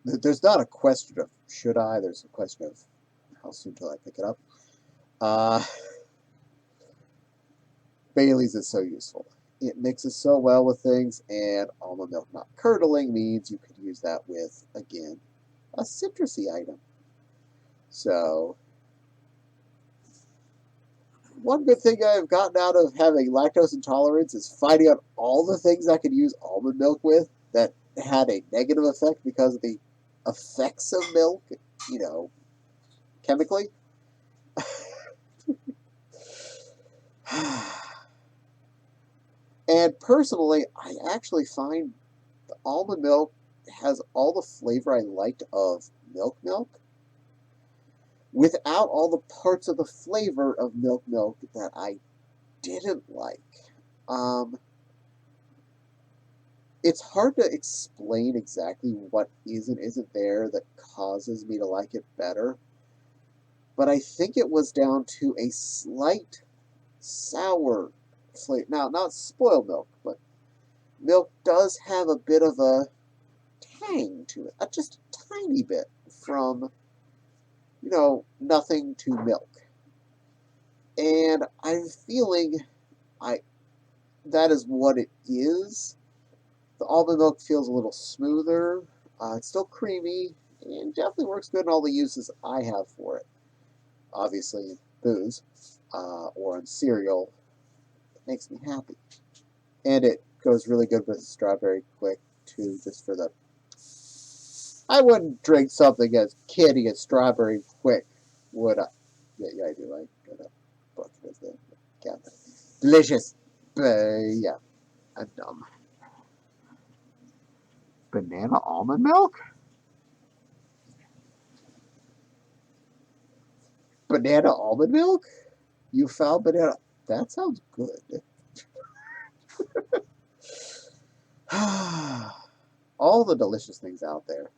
There's not a question of should I, there's a question of how soon till I pick it up. Bailey's is so useful. It mixes so well with things, and almond milk not curdling means you could use that with, again, a citrusy item. So, one good thing I've gotten out of having lactose intolerance is finding out all the things I could use almond milk with that had a negative effect because of the effects of milk, chemically. And personally, I actually find the almond milk has all the flavor I liked of milk without all the parts of the flavor of milk that I didn't like. Um, it's hard to explain exactly what is and isn't there that causes me to like it better, but I think it was down to a slight sour flavor. Now, not spoiled milk, but milk does have a bit of a tang to it, just a tiny bit from, nothing to milk. And I'm feeling I that is what it is. The almond milk feels a little smoother. It's still creamy and definitely works good in all the uses I have for it. Obviously, booze or on cereal makes me happy. And it goes really good with strawberry quick, too, just for the... I wouldn't drink something as candy as strawberry quick, would I? Yeah, I do. I got a book with the cat. Delicious. Yeah, I'm dumb. Banana almond milk? Banana almond milk? You found banana. That sounds good. All the delicious things out there.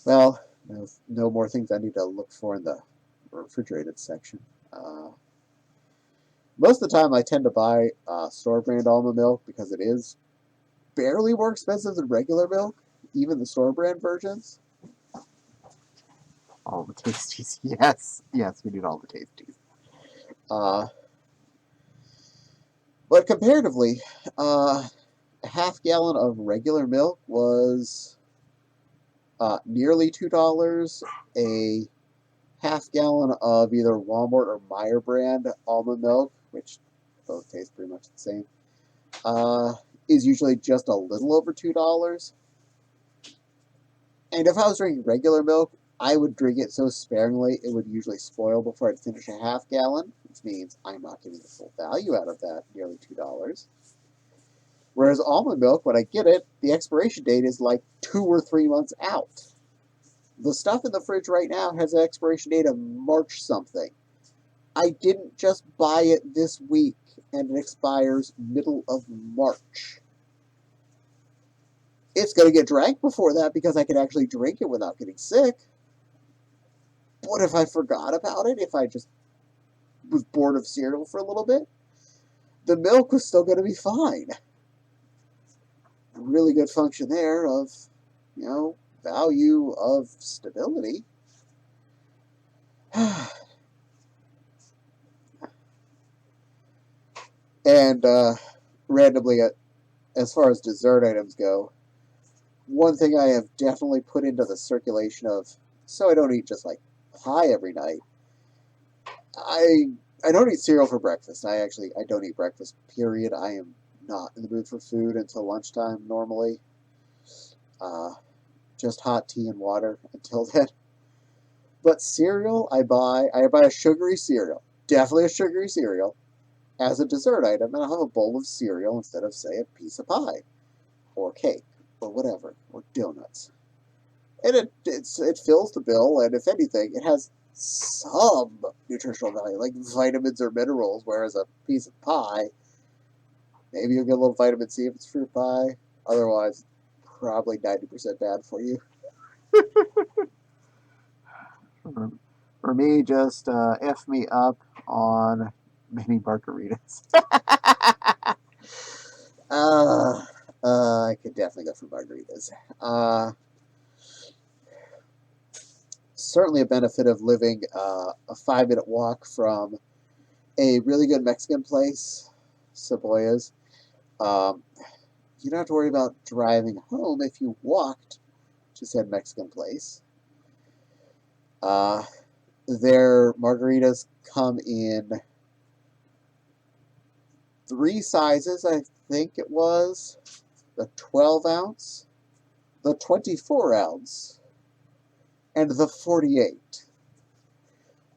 Well, no more things I need to look for in the refrigerated section. Most of the time, I tend to buy store brand almond milk because it is barely more expensive than regular milk, even the store brand versions. All the tasties, yes, we need all the tasties. But comparatively, a half gallon of regular milk was nearly $2. A half gallon of either Walmart or Meyer brand almond milk, which both taste pretty much the same, is usually just a little over $2. And if I was drinking regular milk, I would drink it so sparingly it would usually spoil before I'd finish a half gallon, which means I'm not getting the full value out of that nearly $2. Whereas almond milk, when I get it, the expiration date is like 2 or 3 months out. The stuff in the fridge right now has an expiration date of March something. I didn't just buy it this week, and it expires middle of March. It's going to get drank before that because I can actually drink it without getting sick. But if I forgot about it, if I just was bored of cereal for a little bit, the milk was still going to be fine. A really good function there of, value of stability. And randomly, as far as dessert items go, one thing I have definitely put into the circulation of, so I don't eat just like pie every night. I don't eat cereal for breakfast. I don't eat breakfast, period. I am not in the mood for food until lunchtime normally. Just hot tea and water until then. But cereal, I buy a sugary cereal. Definitely a sugary cereal as a dessert item, and I'll have a bowl of cereal instead of, say, a piece of pie or cake or whatever, or donuts. And it fills the bill, and if anything, it has some nutritional value, like vitamins or minerals, whereas a piece of pie, maybe you'll get a little vitamin C if it's fruit pie. Otherwise, probably 90% bad for you. For me, just F me up on mini margaritas. I could definitely go for margaritas. Certainly a benefit of living a 5-minute walk from a really good Mexican place, Cebollas. You don't have to worry about driving home if you walked to said Mexican place. Their margaritas come in 3 sizes, I think it was. The 12-ounce, the 24-ounce, and the 48.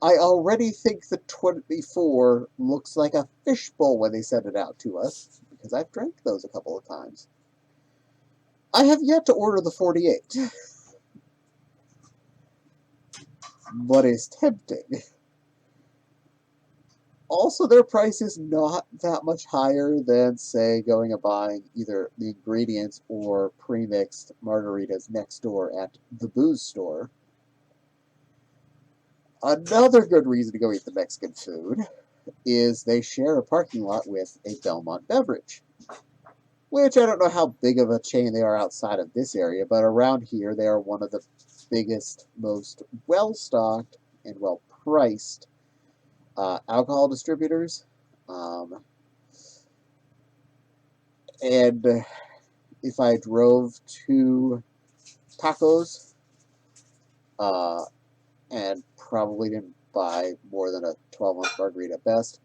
I already think the 24 looks like a fishbowl when they send it out to us, because I've drank those a couple of times. I have yet to order the 48, but it's tempting. Also, their price is not that much higher than, say, going and buying either the ingredients or pre-mixed margaritas next door at the booze store. Another good reason to go eat the Mexican food is they share a parking lot with a Belmont beverage, which I don't know how big of a chain they are outside of this area, but around here they are one of the biggest, most well-stocked and well-priced alcohol distributors. And if I drove to Tacos and probably didn't buy more than a 12-ounce margarita at best,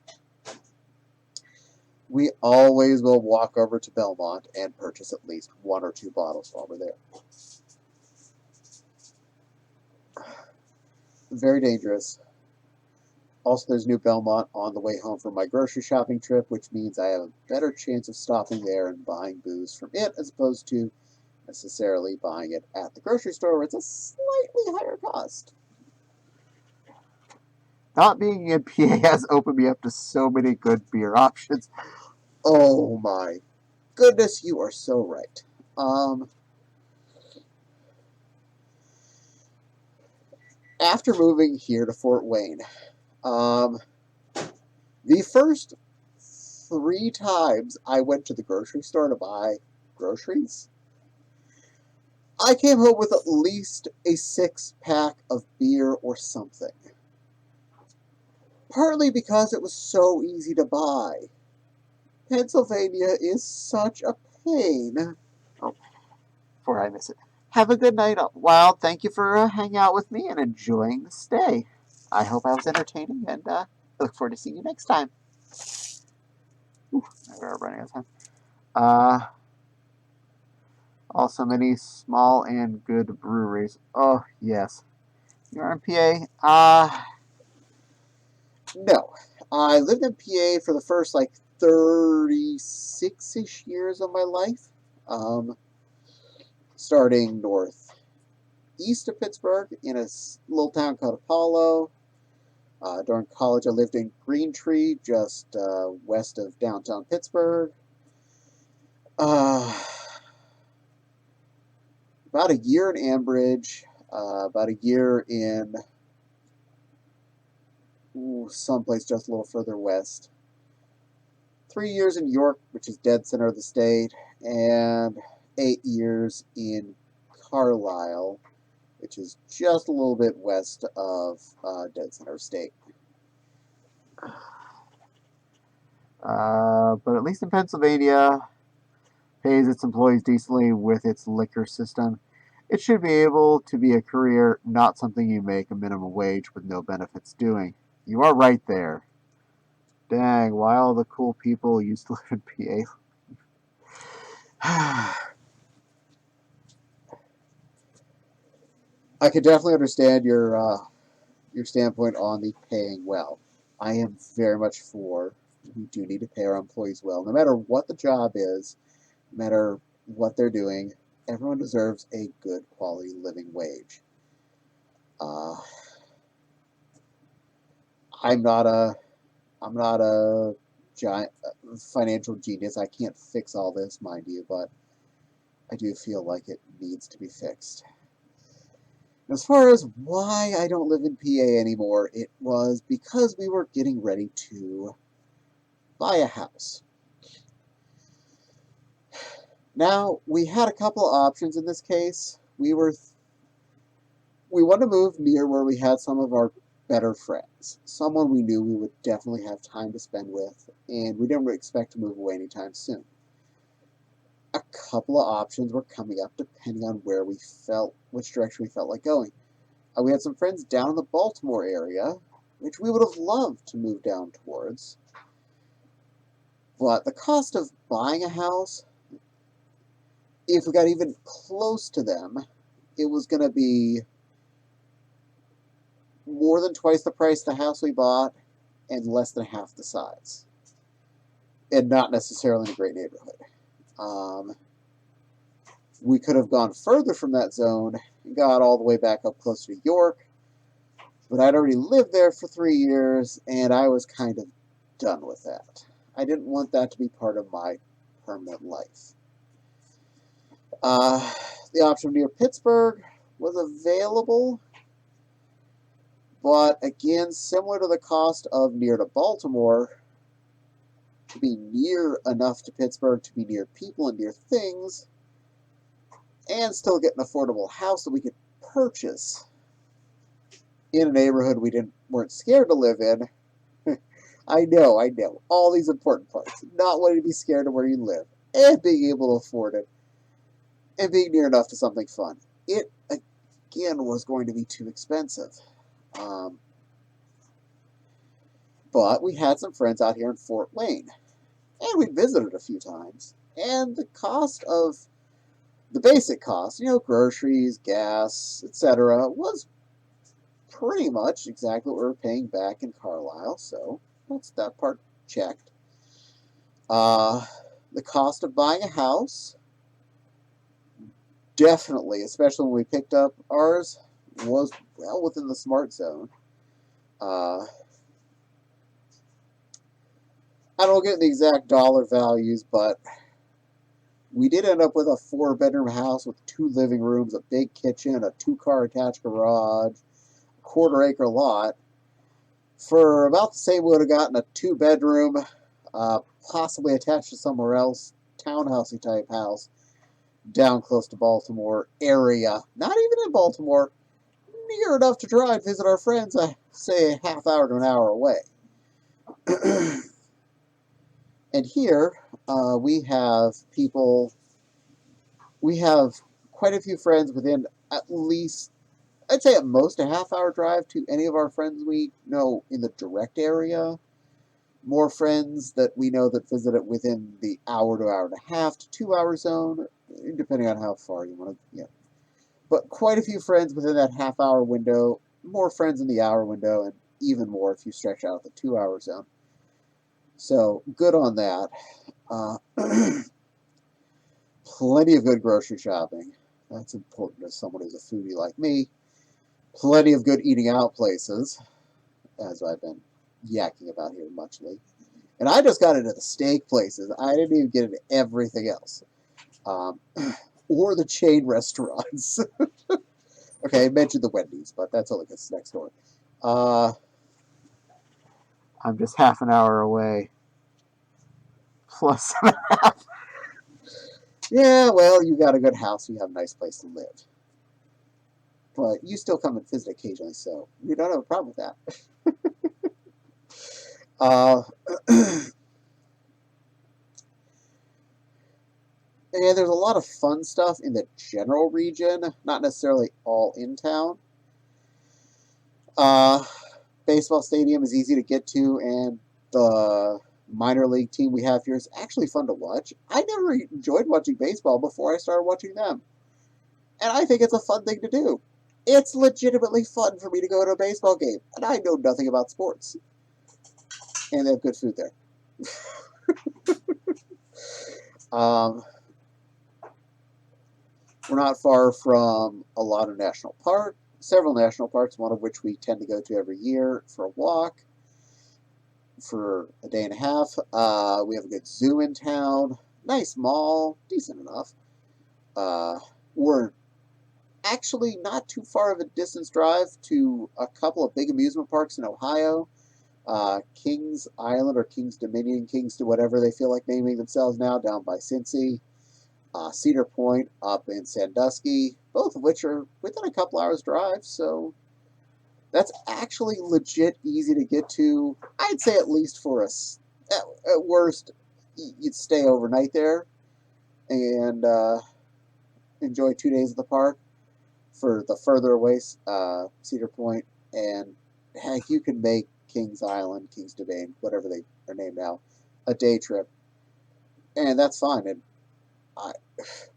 we always will walk over to Belmont and purchase at least 1 or 2 bottles while we're there. Very dangerous. Also, there's new Belmont on the way home from my grocery shopping trip, which means I have a better chance of stopping there and buying booze from it as opposed to necessarily buying it at the grocery store where it's a slightly higher cost. Not being in PA has opened me up to so many good beer options. Oh my goodness, you are so right. After moving here to Fort Wayne, the first 3 times I went to the grocery store to buy groceries, I came home with at least a 6-pack of beer or something. Partly because it was so easy to buy. Pennsylvania is such a pain. Oh, before I miss it. Have a good night. Well, thank you for hanging out with me and enjoying the stay. I hope I was entertaining and look forward to seeing you next time. We're running out of time. Also, many small and good breweries. Oh, yes. You're in PA? No. I lived in PA for the first, 36-ish years of my life. Starting northeast of Pittsburgh in a little town called Apollo. During college, I lived in Green Tree, just west of downtown Pittsburgh. About a year in Ambridge, about a year in someplace just a little further west. 3 years in York, which is dead center of the state, and 8 years in Carlisle, which is just a little bit west of dead center state. But at least in Pennsylvania, pays its employees decently with its liquor system. It should be able to be a career, not something you make a minimum wage with no benefits doing. You are right there. Dang, why all the cool people used to live in PA? I could definitely understand your standpoint on the paying well. I am very much for we do need to pay our employees well. No matter what the job is, no matter what they're doing, everyone deserves a good quality living wage. I'm not a giant financial genius. I can't fix all this, mind you, but I do feel like it needs to be fixed. As far as why I don't live in PA anymore, it was because we were getting ready to buy a house. Now, we had a couple of options in this case. We wanted to move near where we had some of our better friends, someone we knew we would definitely have time to spend with, and we didn't expect to move away anytime soon. A couple of options were coming up depending on which direction we felt like going. We had some friends down in the Baltimore area, which we would have loved to move down towards. But the cost of buying a house, if we got even close to them, it was going to be more than twice the price of the house we bought and less than half the size. And not necessarily in a great neighborhood. We could have gone further from that zone and got all the way back up close to York, but I'd already lived there for 3 years, and I was kind of done with that. I didn't want that to be part of my permanent life. The option near Pittsburgh was available, but again, similar to the cost of near to Baltimore, to be near enough to Pittsburgh to be near people and near things, and still get an affordable house that we could purchase in a neighborhood we weren't scared to live in. I know, all these important parts. Not wanting to be scared of where you live, and being able to afford it, and being near enough to something fun. It, again, was going to be too expensive. But we had some friends out here in Fort Wayne, and we visited a few times, and the cost of the basic cost, groceries, gas, etc., was pretty much exactly what we were paying back in Carlisle, so that's that part checked. The cost of buying a house, definitely, especially when we picked up ours, was well within the smart zone. I don't get the exact dollar values, but we did end up with a 4-bedroom house with 2 living rooms, a big kitchen, a 2-car attached garage, a quarter-acre lot, for about the same we would have gotten a 2-bedroom, possibly attached to somewhere else, townhousey type house, down close to Baltimore area. Not even in Baltimore, near enough to drive, visit our friends, say a half hour to an hour away. And here, we have quite a few friends within at least, I'd say at most a half-hour drive to any of our friends we know in the direct area. More friends that we know that visit it within the hour to hour and a half to 2-hour zone, depending on how far you want to, But quite a few friends within that half-hour window, more friends in the hour window, and even more if you stretch out the 2-hour zone. So, good on that. Plenty of good grocery shopping. That's important to someone who's a foodie like me. Plenty of good eating out places, as I've been yakking about here muchly. And I just got into the steak places. I didn't even get into everything else. Or the chain restaurants. Okay, I mentioned the Wendy's, but that's only because it's next door. I'm just half an hour away. Plus and a half. Yeah, well, you got a good house. You have a nice place to live. But you still come and visit occasionally, so we don't have a problem with that. And there's a lot of fun stuff in the general region, not necessarily all in town. Baseball stadium is easy to get to, and the minor league team we have here is actually fun to watch. I never enjoyed watching baseball before I started watching them. And I think it's a fun thing to do. It's legitimately fun for me to go to a baseball game, and I know nothing about sports. And they have good food there. We're not far from a lot of national parks, several national parks, one of which we tend to go to every year for a walk for a day and a half. We have a good zoo in town, nice mall, decent enough. We're actually not too far of a distance drive to a couple of big amusement parks in Ohio. Kings Island or Kings Dominion, Kings to whatever they feel like naming themselves now, down by Cincy. Cedar Point up in Sandusky, both of which are within a couple hours drive, so that's actually legit easy to get to. I'd say at least for us, at worst, you'd stay overnight there and enjoy 2 days at the park. For the further away Cedar Point, and heck, you can make Kings Island, Kings Dominion, whatever they are named now, a day trip, and that's fine. And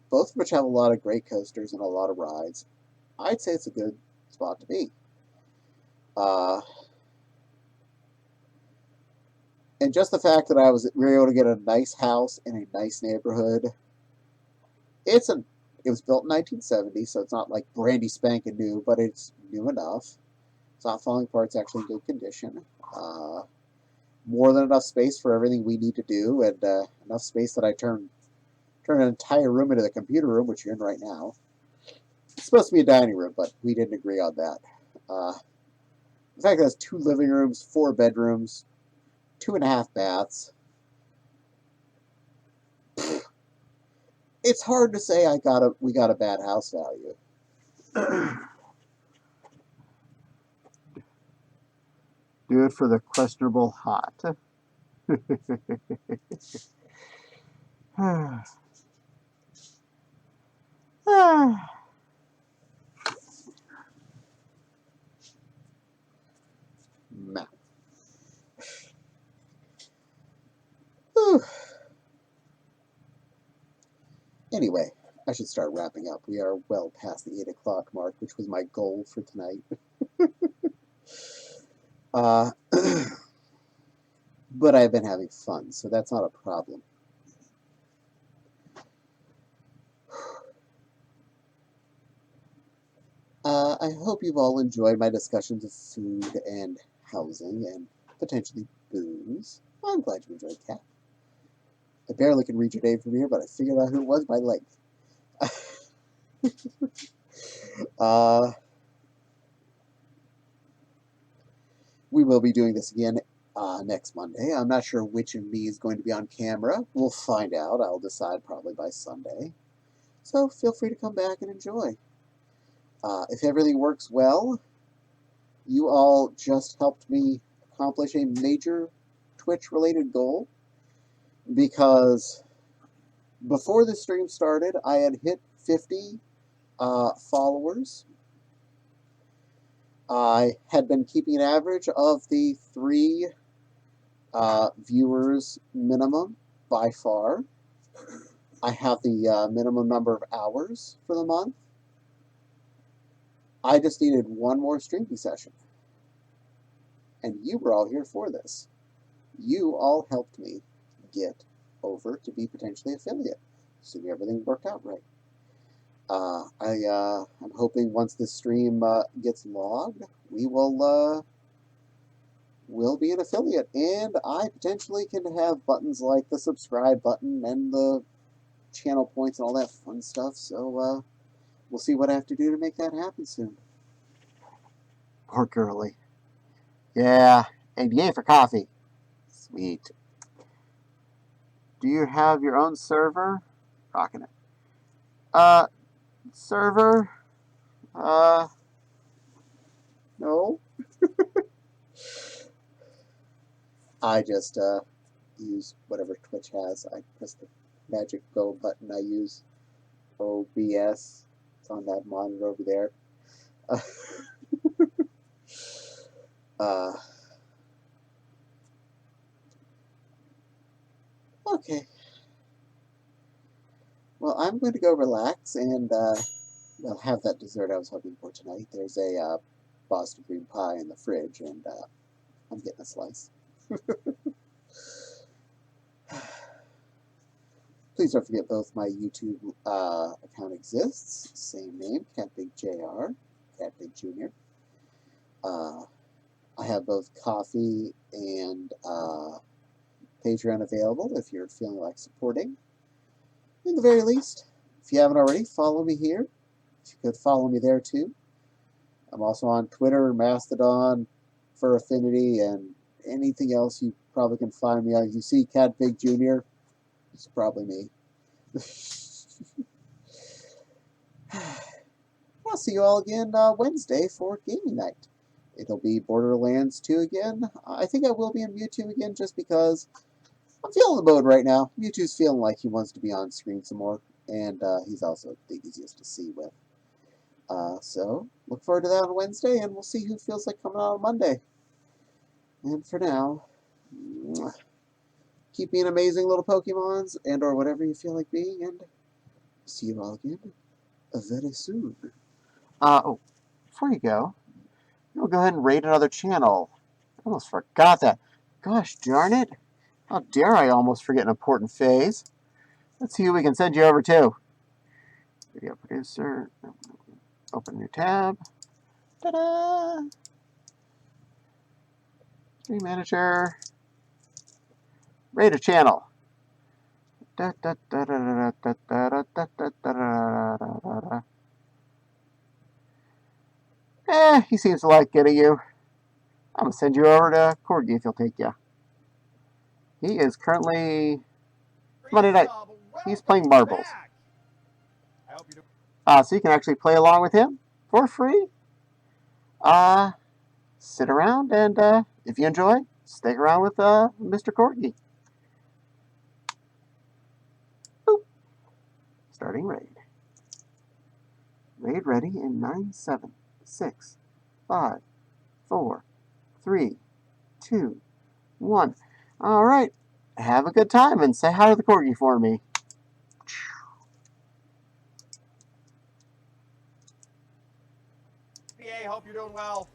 both of which have a lot of great coasters and a lot of rides. I'd say it's a good spot to be. And just the fact that we were able to get a nice house in a nice neighborhood. It was built in 1970, so it's not like brandy spanking new, but it's new enough. It's not falling apart. It's actually in good condition. More than enough space for everything we need to do, and enough space that I turn an entire room into the computer room, which you're in right now. It's supposed to be a dining room, but we didn't agree on that. In fact, it has 2 living rooms, 4 bedrooms, 2.5 baths. It's hard to say we got a bad house value. Do it for the questionable hot. Anyway, I should start wrapping up. We are well past the 8 o'clock mark, which was my goal for tonight. But I've been having fun, so that's not a problem. I hope you've all enjoyed my discussions of food and housing and potentially booze. I'm glad you enjoyed Cat. I barely can read your name from here, but I figured out who it was by length. We will be doing this again next Monday. I'm not sure which of me is going to be on camera. We'll find out. I'll decide probably by Sunday. So feel free to come back and enjoy. If everything works well, you all just helped me accomplish a major Twitch-related goal, because before the stream started, I had hit 50 followers. I had been keeping an average of the 3 viewers minimum by far. I have the minimum number of hours for the month. I just needed one more streaming session. And you were all here for this. You all helped me get over to be potentially affiliate. So everything worked out right. I'm hoping once this stream gets logged, we'll be an affiliate, and I potentially can have buttons like the subscribe button and the channel points and all that fun stuff. So we'll see what I have to do to make that happen soon. Poor girly. Yeah, and yay for coffee. Sweet. Do you have your own server? Rocking it. Server? No. I just use whatever Twitch has. I press the magic go button. I use OBS. It's on that monitor over there. Okay. Well, I'm going to go relax and have that dessert I was hoping for tonight. There's a Boston cream pie in the fridge, and I'm getting a slice. Please don't forget both my YouTube account exists. Same name, CatBigJR, CatBig Jr. I have both Coffee and Patreon available if you're feeling like supporting. In the very least, if you haven't already, follow me here. If you could follow me there too. I'm also on Twitter, Mastodon, Fur Affinity, and anything else you probably can find me on. You see CatBig Jr., it's probably me. I'll see you all again Wednesday for gaming night. It'll be Borderlands 2 again. I think I will be in Mewtwo again just because I'm feeling the mode right now. Mewtwo's feeling like he wants to be on screen some more, and he's also the easiest to see with. So, look forward to that on Wednesday, and we'll see who feels like coming out on Monday. And for now, keep being amazing little Pokemons, and or whatever you feel like being, and see you all again very soon. Oh, before you go, We'll go ahead and raid another channel. I almost forgot that. Gosh darn it. How dare I almost forget an important phase. Let's see who we can send you over to. Video producer. Open a new tab. Ta-da! Stream manager. Raid a channel. He seems to like getting you. I'm going to send you over to Corgi if he'll take you. He is currently Monday night. He's playing marbles. So you can actually play along with him for free. Sit around and if you enjoy, stick around with Mr. Corgi. Boop. Starting raid. Raid ready in 9, 7, 6, 5, 4, 3, 2, 1. All right. Have a good time and say hi to the Corgi for me. Hope you're doing well.